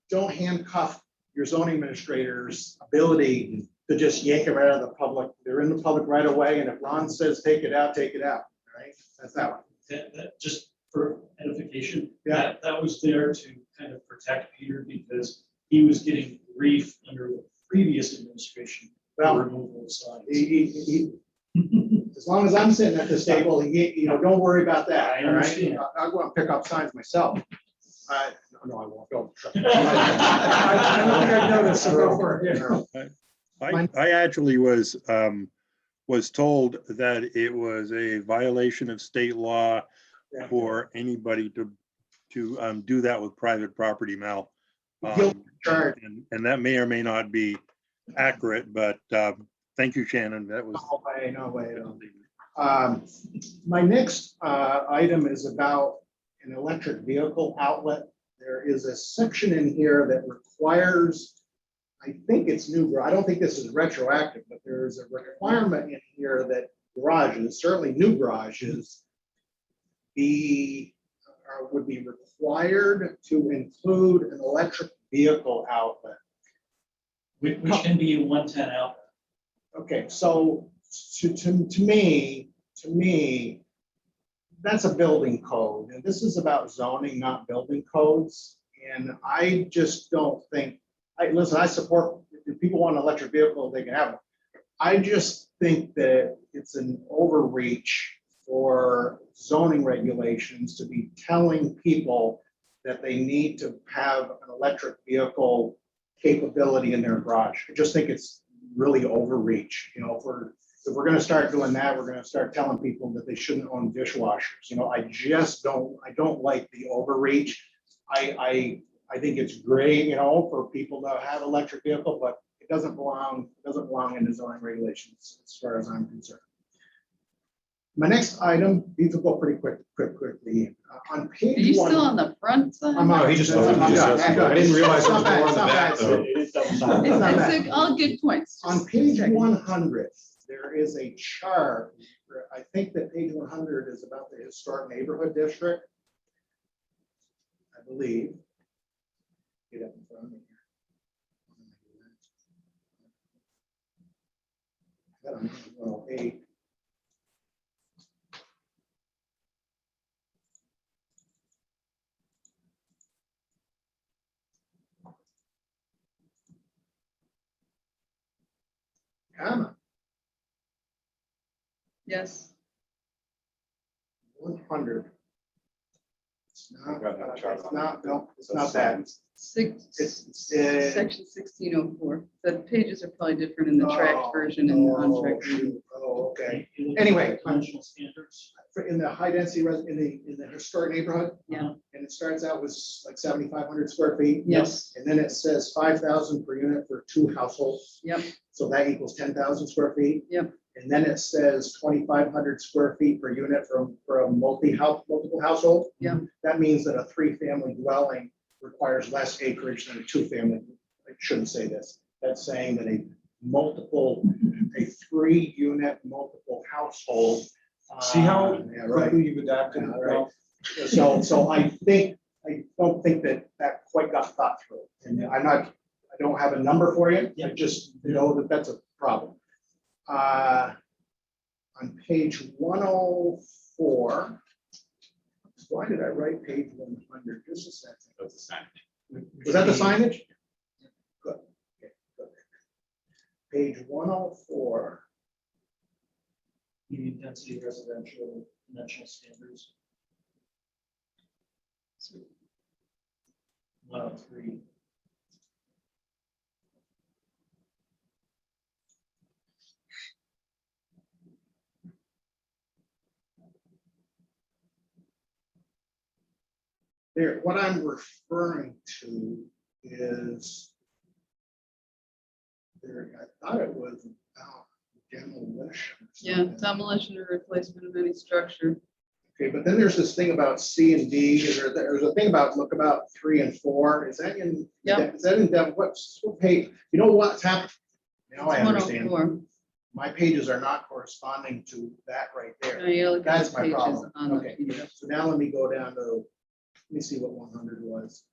Don't handcuff your zoning administrator's ability to just yank them out of the public. They're in the public right away, and if Ron says take it out, take it out. Right? That's that one. That just for edification, Yeah. that was there to kind of protect Peter because he was getting grief under the previous administration Well, for removal of signs. As long as I'm sitting at this table, don't worry about that. I all right? understand. I'll go and pick up signs myself. No, I won't go. I don't think I noticed, so go for it. Yeah. I actually was told that it was a violation of state law Yeah. for anybody to do that with private property, Mel. Guilty charge. And that may or may not be accurate, but thank you, Shannon. That was. No way. My next item is about an electric vehicle outlet. There is a section in here that requires, I think it's new, I don't think this is retroactive, but there is a requirement in here that garages, certainly new garages, would be required to include an electric vehicle outlet. Which can be a 110 outlet. Okay, so to me, that's a building code, and this is about zoning, not building codes. And I just don't think, listen, I support, if people want an electric vehicle, they can have one. I just think that it's an overreach for zoning regulations to be telling people that they need to have an electric vehicle capability in their garage. I just think it's really overreach. If we're going to start doing that, we're going to start telling people that they shouldn't own dishwashers. I don't like the overreach. I think it's great, for people to have electric vehicle, but it doesn't belong in the zoning regulations as far as I'm concerned. My next item, these will go pretty quickly. On page Are you one. still on the front side? I'm out. He just- I'm done. I didn't realize there was It's not bad, more on the it's back, not though. bad. It is double It's sided. not bad. It's all good points. On page 100, there is a chart. I think that page 100 is about the historic neighborhood district. I believe. Get up in front of me here. Well, 8. Come on. Yes. 100. No, it's not that. It's, Section 1604. The pages are probably different in the tracked version and the untracked version. Oh, okay. You look at Anyway, Conventional standards. in the high density in the historic neighborhood. Yeah. And it starts out with like 7,500 square feet. Yes. And then it says 5,000 per unit for 2 households. Yep. So that equals 10,000 square feet. Yep. And then it says 2,500 square feet per unit for a multiple household. Yeah. That means that a 3-family dwelling requires less acreage than a 2-family. I shouldn't say this. That's saying that a 3-unit multiple household. See how Yeah, right. quickly you've adapted? Yeah, right. So I don't think that quite got thought through. And I don't have a number for you. I just know that that's a problem. On page 104, why did I write page 100? Just a second. That's a sign. Was that the signage? Good. Okay, good. Page 104. Medium density residential conventional standards. 103. There, what I'm referring to is there, I thought it was about demolition. or Yeah, something. demolition or replacement of any structure. Okay, but then there's this thing about C and D. There's a thing about, look about 3 and 4. Is that in? Yeah. Is that in what page? You know what's happened? Now I It's understand. 104. My pages are not corresponding to that right Now there. you look at That's the my pages problem. on the Okay, PDF. so now let me go down to, let me see what 100 was.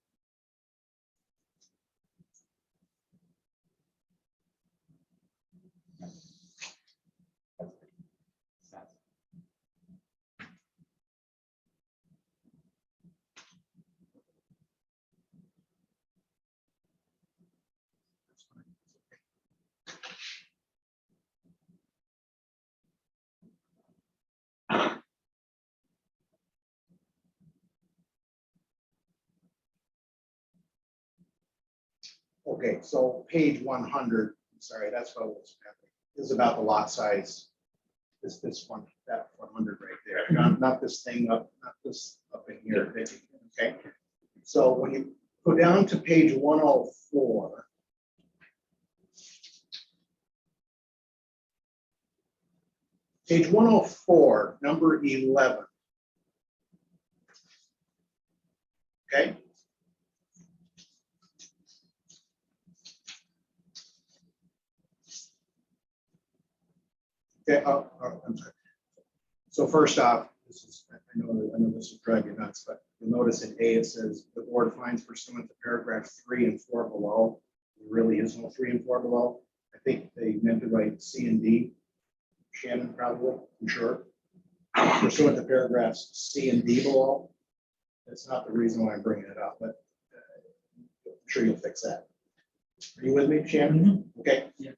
Okay, so page 100, sorry, that's what was happening, is about the lot size. This one, that 100 right there, not this thing up, not this up in here, okay? So when you go down to page 104, page 104, number 11. Okay? Okay, I'm sorry. So first off, this is, I know this will drive you nuts, but you'll notice in A, it says the board finds pursuant to paragraph 3 and 4 below. There really is no 3 and 4 below. I think they meant to write C and D. Shannon probably, I'm sure. Pursuant to paragraphs C and D below. That's not the reason why I'm bringing it up, but I'm sure you'll fix that. Are you with me, Shannon? Okay. Yeah.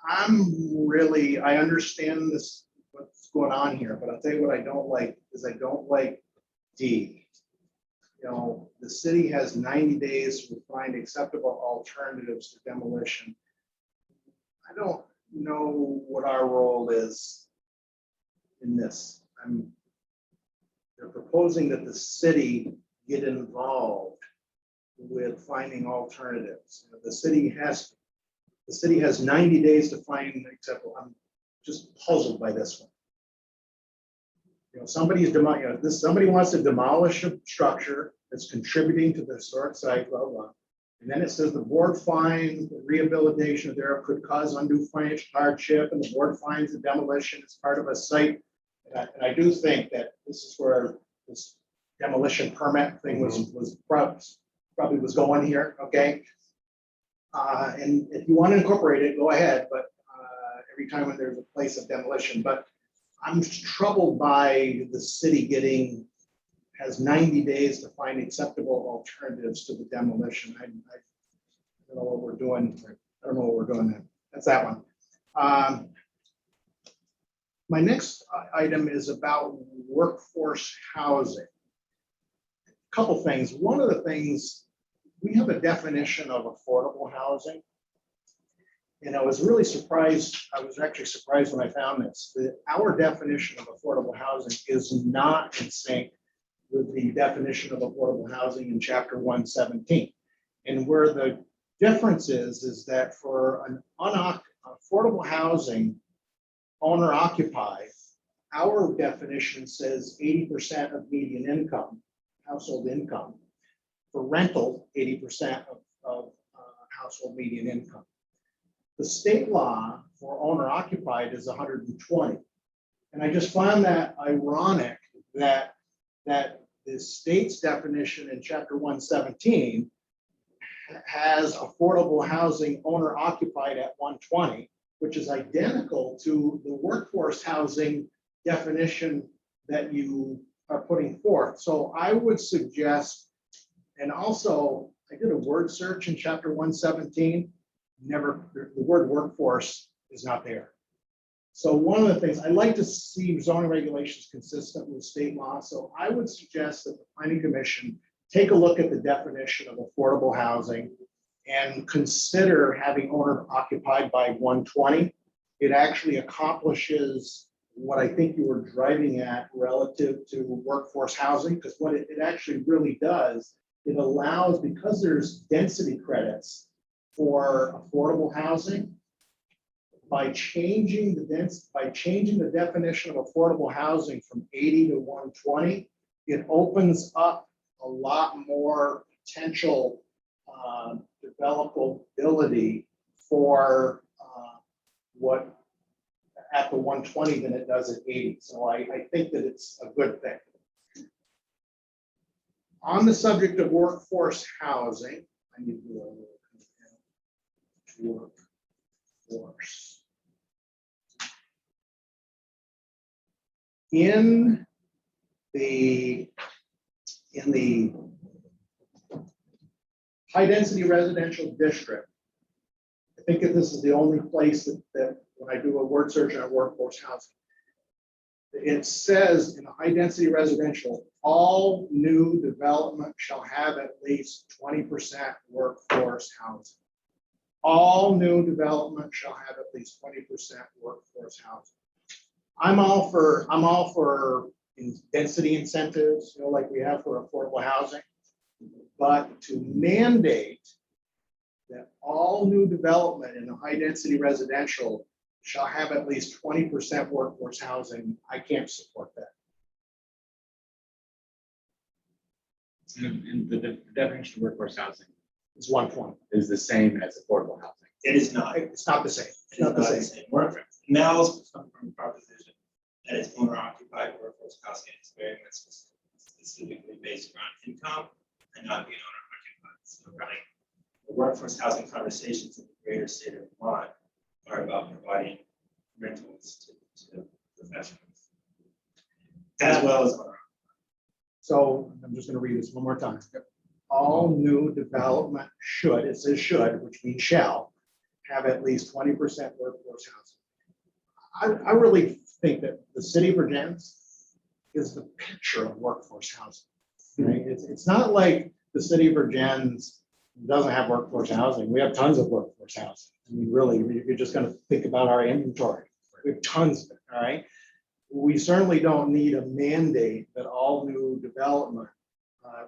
I understand this, what's going on here, but I'll tell you what I don't like is I don't like D. You know, the city has 90 days to find acceptable alternatives to demolition. I don't know what our role is in this. They're proposing that the city get involved with finding alternatives. You know, the city has 90 days to find acceptable. I'm just puzzled by this one. You know, somebody wants to demolish a structure that's contributing to the historic site, blah, blah. And then it says the board finds the rehabilitation thereof could cause undue financial hardship, and the board finds the demolition as part of a site. And I do think that this is where this demolition permit thing was probably was going here, okay? And if you want to incorporate it, go ahead, but every time when there's a place of demolition, but I'm troubled by the city has 90 days to find acceptable alternatives to the demolition. I don't know what we're doing. I don't know what we're doing there. That's that one. My next item is about workforce housing. couple things. One of the things, we have a definition of affordable housing. And I was really surprised, I was actually surprised when I found this, that our definition of affordable housing is not in sync with the definition of affordable housing in chapter 117. And where the difference is that for an affordable housing owner occupied, our definition says 80% of median income, household income. For rental, 80% of household median income. The state law for owner occupied is 120. And I just found that ironic that the state's definition in chapter 117 has affordable housing owner occupied at 120, which is identical to the workforce housing definition that you are putting forth. So I would suggest, and also I did a word search in chapter 117, never, the word workforce is not there. So one of the things, I like to see zoning regulations consistent with state law. So I would suggest that the planning commission take a look at the definition of affordable housing and consider having owner occupied by 120. It actually accomplishes what I think you were driving at relative to workforce housing, because what it actually really does, it allows, because there's density credits for affordable housing, by changing the definition of affordable housing from 80 to 120, it opens up a lot more potential developability for what at the 120 than it does at 80. So I think that it's a good thing. On the subject of workforce housing, I need to do a little workforce. In the high density residential district, I think that this is the only place that when I do a word search on workforce housing, it says in the high density residential, all new development shall have at least 20% workforce housing. All new development shall have at least 20% workforce housing. I'm all for density incentives, like we have for affordable housing, but to mandate that all new development in the high density residential shall have at least 20% workforce housing, I can't support that. And the definition of workforce housing It's 120. is the same as affordable housing. It is not. It's not the same. It's not the same. Canals come from a proposition that it's owner occupied workforce housing. It's very much specifically based around income and not being owner occupied. So running the workforce housing conversations in the greater state of Vermont are about providing rentals to professionals as well as owner. So I'm just going to read this one more time. All new development should, it says should, which means shall, have at least 20% workforce housing. I really think that the city of Virginia is the picture of workforce housing. Right? It's not like the city of Virginia doesn't have workforce housing. We have tons of workforce housing. I mean, really, you're just going to think about our inventory. We have tons of it. All right. We certainly don't need a mandate that all new development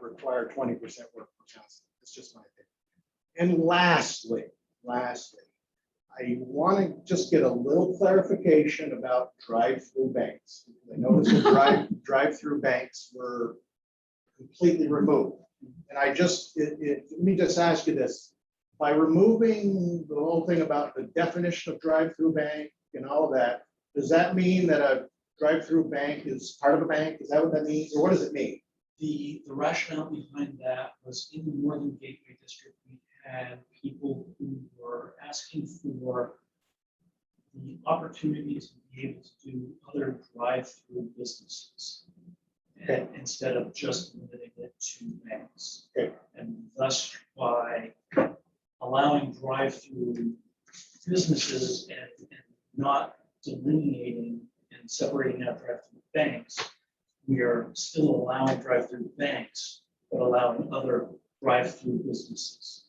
require 20% workforce housing. It's just my opinion. And lastly, I want to just get a little clarification about drive-through banks. I noticed that drive-through banks were completely removed. And let me just ask you this. By removing the whole thing about the definition of drive-through bank and all of that, does that mean that a drive-through bank is part of a bank? Is that what that means? Or what does it mean? The rationale behind that was in the Northern Gateway District, we had people who were asking for the opportunity to be able to do other drive-through businesses. And instead of just limiting it to banks. Okay. And thus by allowing drive-through businesses and not delineating and separating out drive-through banks, we are still allowing drive-through banks, but allowing other drive-through businesses.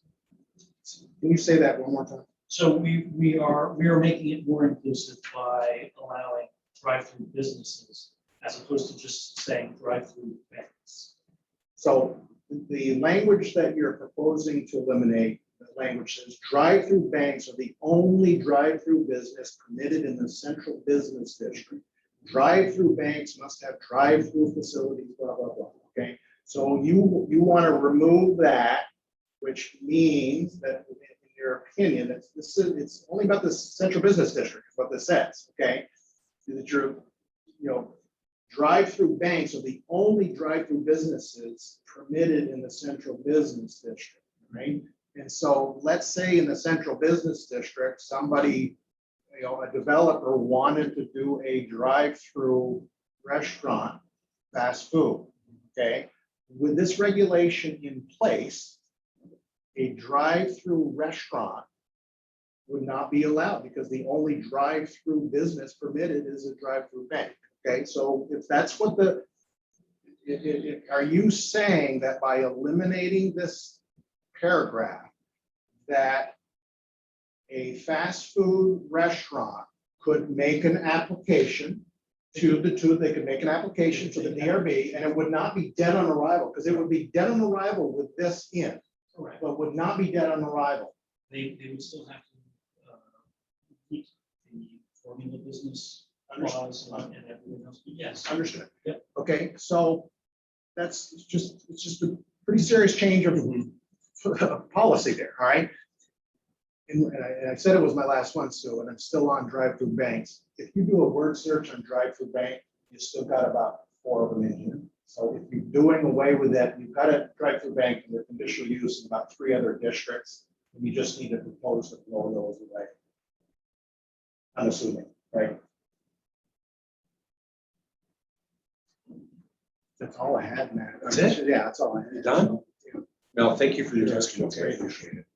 Can you say that one more time? So we are making it more inclusive by allowing drive-through businesses as opposed to just saying drive-through banks. So the language that you're proposing to eliminate, the language says drive-through banks are the only drive-through business permitted in the central business district. Drive-through banks must have drive-through facilities, blah, blah, blah, okay? So you want to remove that, which means that in your opinion, it's only about the central business district, is what this says, okay? That you're, drive-through banks are the only drive-through businesses permitted in the central business district, right? And so let's say in the central business district, somebody, a developer wanted to do a drive-through restaurant, fast food, okay? With this regulation in place, a drive-through restaurant would not be allowed because the only drive-through business permitted is a drive-through bank. Okay, so if that's what are you saying that by eliminating this paragraph, that a fast food restaurant could make an application they could make an application to the DRB and it would not be dead on arrival, because it would be dead on arrival with this in, Correct. but would not be dead on arrival. They would still have to meet the formula business laws and everything else, but yes. Understood. Yep. Okay, so it's just a pretty serious change of policy there, all right? And I said it was my last one, Sue, and I'm still on drive-through banks. If you do a word search on drive-through bank, you still got about 4 of them in here. So if you're doing away with that, you've got a drive-through bank in the conditional use in about 3 other districts, and you just need to propose to blow those away. I'm assuming, right? That's all I had, Matt. That's it? Yeah, that's all I had. You done? Yeah. Mel, thank you for your Yeah, testimony. that's I great. appreciate it.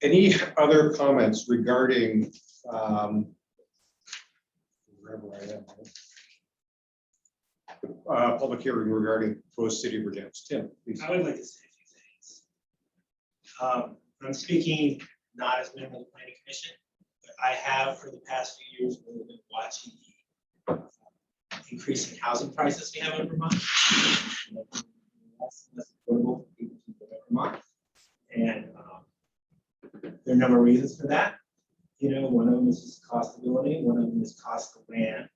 Any other comments regarding wherever I am? Public hearing regarding proposed city of Virginia. Tim, please. I would like to say a few things. I'm speaking not as a member of the planning commission, but I have for the past few years really been watching the increasing housing prices we have in Vermont. Less and less affordable for people to live in Vermont. And there are a number of reasons for that. One of them is just cost of living, one of them is cost of land.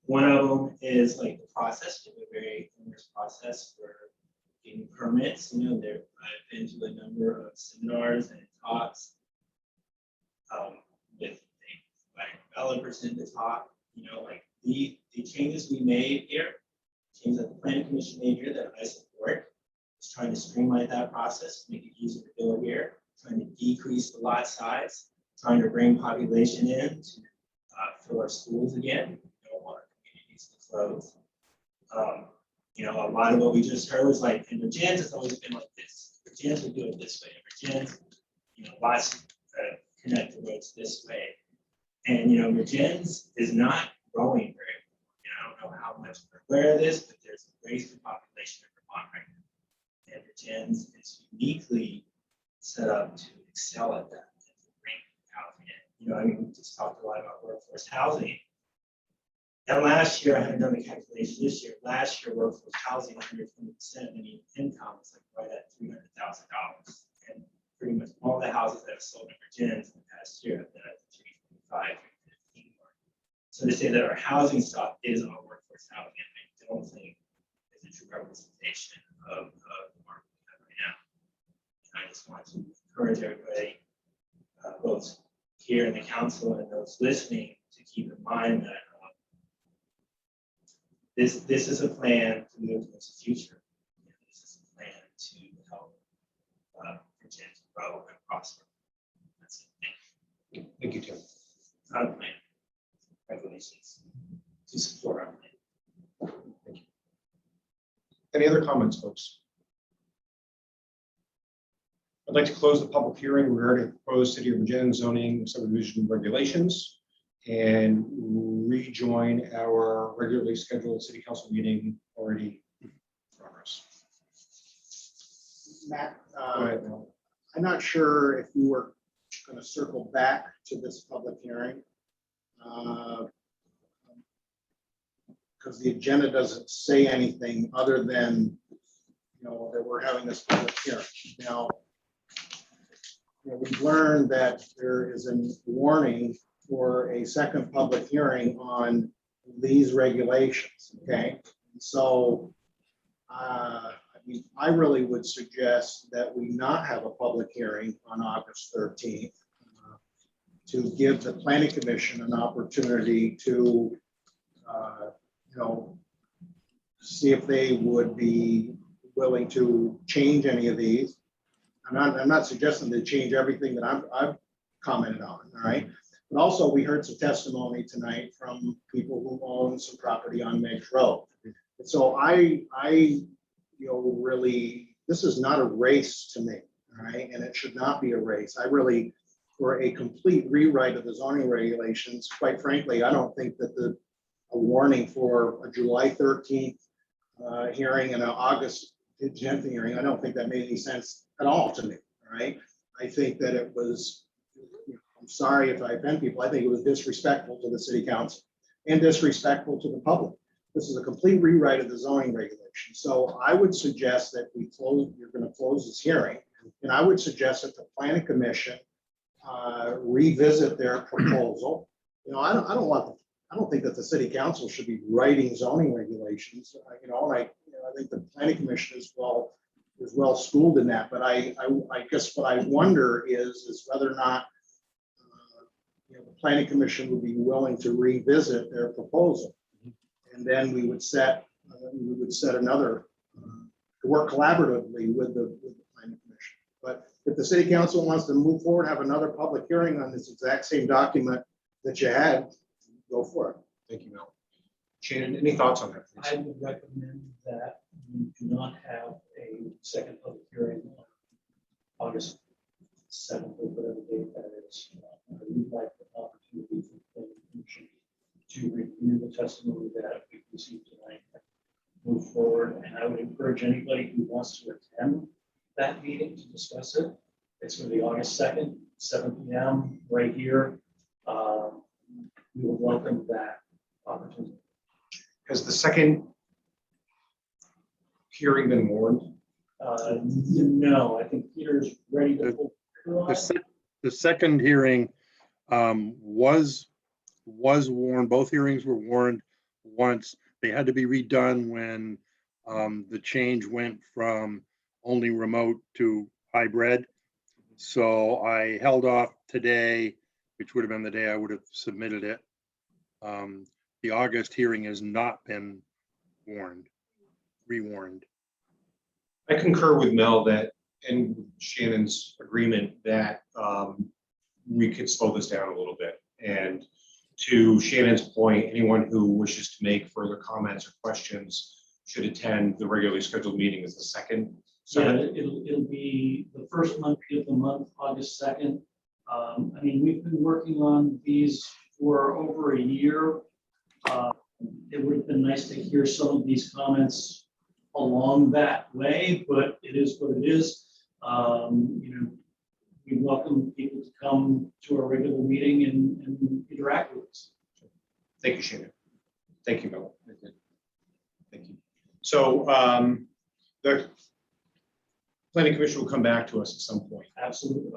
One of them is like the process, a very onerous process for getting permits. I've been to a number of seminars and talks with developers in the talk. The changes we made here, changes that the planning commission made here that I support, is trying to streamline that process, make it easier to build here, trying to decrease the lot size, trying to bring population in to fill our schools again. We don't want our communities to close. A lot of what we just heard was like, in Virginia's it's always been like this. Virginia's will do it this way. Virginia's, lots connected roads this way. And Virginia's is not growing very well. I don't know how much we're aware of this, but there's a race for population in Vermont right now. And Virginia's is uniquely set up to excel at that and to bring housing in. We just talked a lot about workforce housing. And last year, I haven't done the calculation this year. Last year, workforce housing, 120%, income was like right at $300,000. And pretty much all the houses that have sold in Virginia in the past year have been at the 325, 315 mark. So to say that our housing stock is our workforce housing, I don't think is a true representation of the market we have right now. And I just want to encourage everybody, both here in the council and those listening, to keep in mind that this is a plan to move towards the future. This is a plan to help Virginia grow and prosper. That's it. Thank you, Tim. It's not a plan. Regulations to support our plan. Thank you. Any other comments, folks? I'd like to close the public hearing regarding proposed city of Virginia zoning subdivision regulations. and rejoin our regularly scheduled city council meeting already in progress. Matt, Go ahead, Mel. I'm not sure if you were going to circle back to this public hearing. Because the agenda doesn't say anything other than, that we're having this public hearing. Now, we've learned that there is a warning for a second public hearing on these regulations, okay? So, I really would suggest that we not have a public hearing on August 13th to give the planning commission an opportunity to, see if they would be willing to change any of these. I'm not suggesting they change everything that I've commented on, all right? But also, we heard some testimony tonight from people who own some property on Meigs Road. And so I really, this is not a race to me, all right? And it should not be a race. I really, for a complete rewrite of the zoning regulations, quite frankly, I don't think that a warning for a July 13th hearing and an August 10th hearing, I don't think that made any sense at all to me, all right? I think that it was, I'm sorry if I offend people, I think it was disrespectful to the city council and disrespectful to the public. This is a complete rewrite of the zoning regulation. So I would suggest that you're going to close this hearing, and I would suggest that the planning commission revisit their proposal. I don't think that the city council should be writing zoning regulations. And I think the planning commission is well schooled in that. But I guess what I wonder is whether or not the planning commission would be willing to revisit their proposal, and then we would set another to work collaboratively with the planning commission. But if the city council wants to move forward, have another public hearing on this exact same document that you had, go for it. Thank you, Mel. Shannon, any thoughts on that? I would recommend that we do not have a second public hearing on August 7th or whatever date that is. I would like the opportunity for the planning commission to review the testimony that we received tonight, move forward, and I would encourage anybody who wants to attend that meeting to discuss it. It's going to be August 2nd, 7 p.m. right here. We would welcome that opportunity. Has the second hearing been warned? No, I think Peter's ready to pull the trigger on it. The second hearing was warned. Both hearings were warned once. They had to be redone when the change went from only remote to hybrid. So I held off today, which would have been the day I would have submitted it. The August hearing has not been rewarned. I concur with Mel that, and Shannon's agreement that we could slow this down a little bit. And to Shannon's point, anyone who wishes to make further comments or questions should attend the regularly scheduled meeting as the second. Yeah, it'll be the first Monday of the month, August 2nd. I mean, we've been working on these for over a year. It would have been nice to hear some of these comments along that way, but it is what it is. We welcome people to come to our regular meeting and interact with us. Thank you, Shannon. Thank you, Mel. Thank you. So the planning commission will come back to us at some point. Absolutely.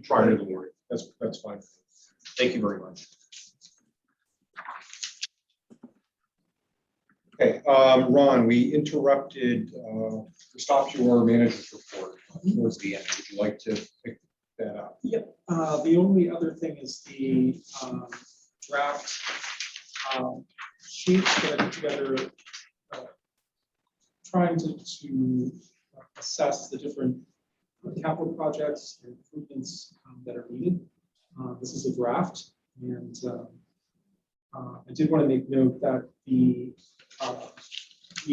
Prior to the warning. That's fine. Thank you very much. Okay, Ron, we interrupted, we stopped your manager's report towards the end. Would you like to pick that up? Yep. The only other thing is the draft sheets that I put together, trying to assess the different capital projects and improvements that are needed. This is a draft, and I did want to make note that we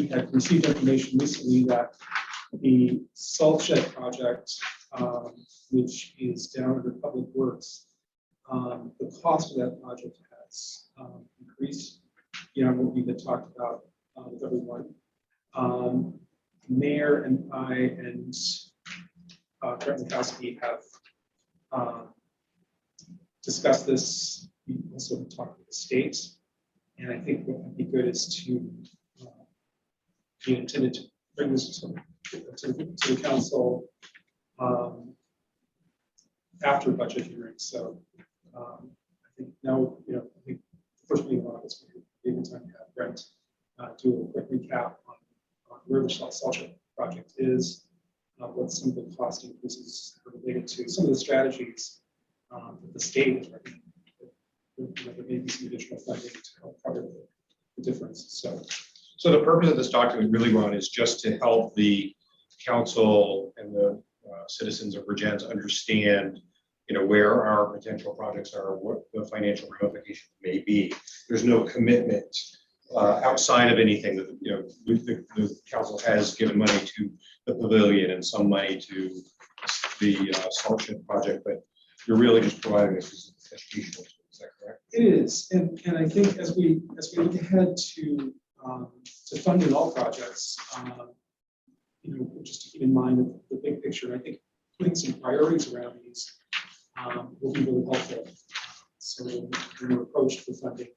had received information recently that the salt shed project, which is down under Public Works, The cost of that project has increased, what we had talked about with everyone. Mayor and I and Brett Mikowski have discussed this. We also talked with the state, and I think what would be good is to be intended to bring this to the council after budget hearings. So I think now, I think the first meeting of August would be a good time to have Brent do a quick recap on where the salt shed project is, what some of the cost increases are related to, some of the strategies that the state is recommending. There may be some additional funding to help cover the difference. So the purpose of this document really, Ron, is just to help the council and the citizens of Regents understand, where our potential projects are, what the financial ramifications may be. There's no commitment outside of anything that, the council has given money to the pavilion and some money to the salt shed project, but you're really just providing this as educational. Is that correct? It is, and I think as we look ahead to funding all projects, just to keep in mind the big picture, I think putting some priorities around these will be really helpful. So when we're approached for funding,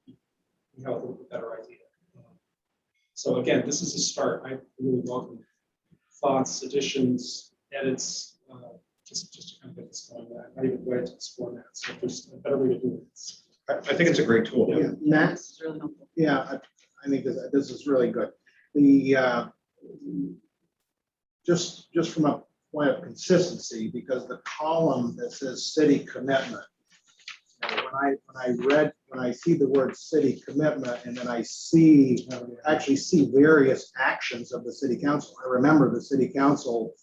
we have a little bit better idea. So again, this is a start. I really welcome thoughts, additions, edits, just to kind of get this going. I'm not even ready to explore that. So if there's a better way to do it. I think it's a great tool. Yeah, Matt, This is really helpful. yeah, I think this is really good. The just from a point of consistency, because the column that says city commitment, when I see the word city commitment, and then I actually see various actions of the city council. I remember the city council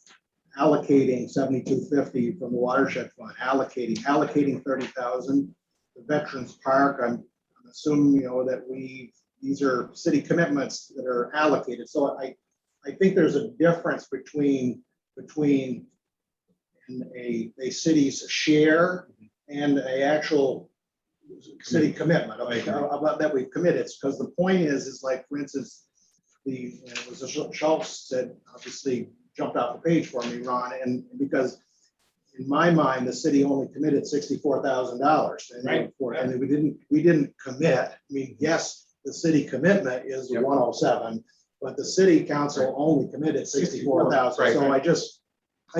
allocating $72.50 from the watershed fund, allocating 30,000. The Veterans Park, I'm assuming that these are city commitments that are allocated. So I think there's a difference between a city's share and a actual city commitment about that we've committed. Because the point is like, for instance, it was Schultz said, obviously jumped off the page for me, Ron, and because in my mind, the city only committed $64,000, and we didn't commit. I mean, yes, the city commitment is 107, but the city council only committed 64,000. Right, so I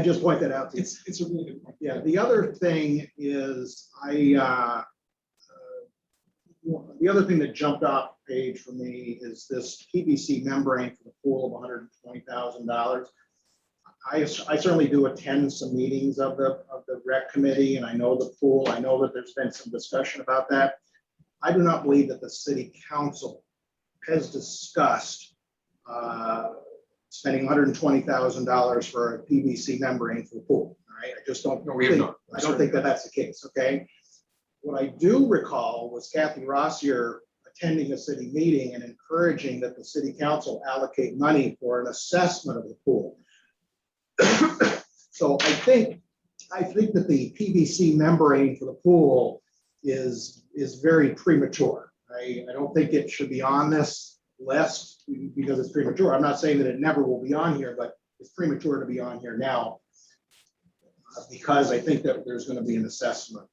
just point that out. It's a really good point. Yeah. The other thing is the other thing that jumped off the page for me is this PVC membrane for the pool of $120,000. I certainly do attend some meetings of the rec committee, and I know the pool. I know that there's been some discussion about that. I do not believe that the city council has discussed spending $120,000 for a PVC membrane for the pool. All right, I just don't. No, we have not. I don't think that that's the case. Okay. What I do recall was Kathy Rossier attending a city meeting and encouraging that the city council allocate money for an assessment of the pool. So I think that the PVC membrane for the pool is very premature. I don't think it should be on this list because it's premature. I'm not saying that it never will be on here, but it's premature to be on here now because I think that there's going to be an assessment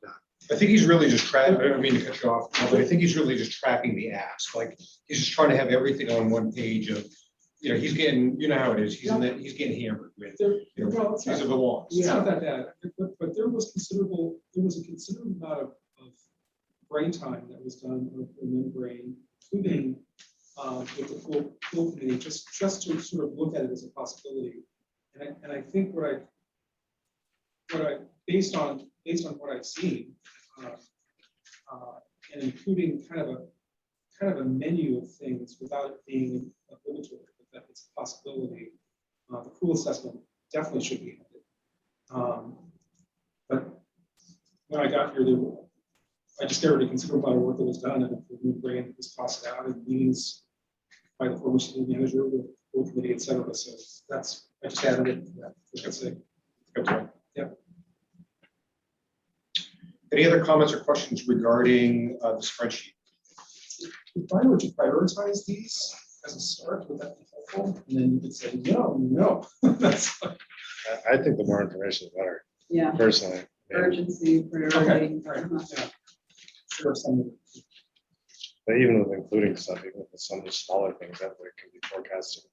done. I think he's really just tracking, I don't mean to cut you off, but I think he's really just tracking the ask. Like, he's just trying to have everything on one page of, he's getting, how it is, he's getting hammered with, these are the ones. It's not that bad, but there was a considerable amount of brain time that was done with the membrane, including with the pool committee, just to sort of look at it as a possibility. And I think what I based on what I've seen, and including kind of a menu of things without it being obligatory, but that it's a possibility. The pool assessment definitely should be added. But when I got here, I discovered a considerable amount of work that was done, and the membrane was tossed out in meetings by the former city manager, the pool committee, et cetera. So I just added it. That's it. Okay. Yeah. Any other comments or questions regarding the spreadsheet? If I were to prioritize these as a start, would that be helpful? And then you could say, no. That's I think the more information, the better, Yeah, personally. urgency, priority. all right. Uh-huh. Yeah. Sure, some- But even with including stuff, even with some of the smaller things that way can be forecasted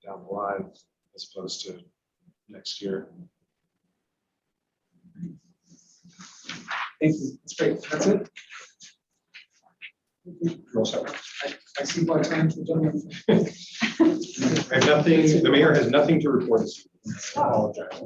down the line as opposed to next year. Thank you. That's great. That's it. You're all set. I see why time to gentlemen. I have nothing, the mayor has nothing to report this evening. I apologize.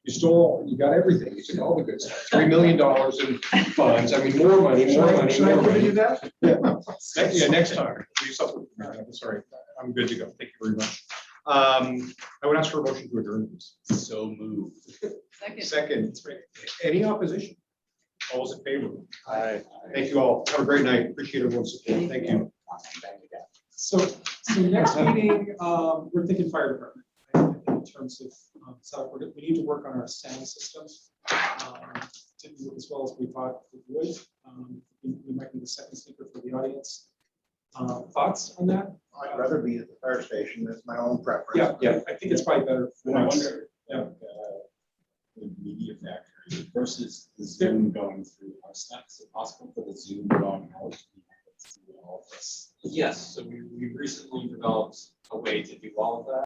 You got everything. You took all the good stuff. $3 million in funds. I mean, more money. Should I ever do that? Yeah, next time. Do something. Sorry, I'm good to go. Thank you very much. I would ask for a motion to adjourn, please. So moved. Second. Second, any opposition? All those in favor? Aye. Thank you all. Have a great night. Appreciate everyone's support. Thank you. So next meeting, we're thinking fire department, right, in terms of, so we need to work on our sound system. Didn't work as well as we thought it would. We might need a second speaker for the audience. Thoughts on that? I'd rather be at the fire station. That's my own preference. Yeah, I think it's probably better. for I us. wonder, the media factory versus the Zoom going through our stuff, is it possible for the Zoom going out? All of this? Yes, so we recently developed a way to do all of that.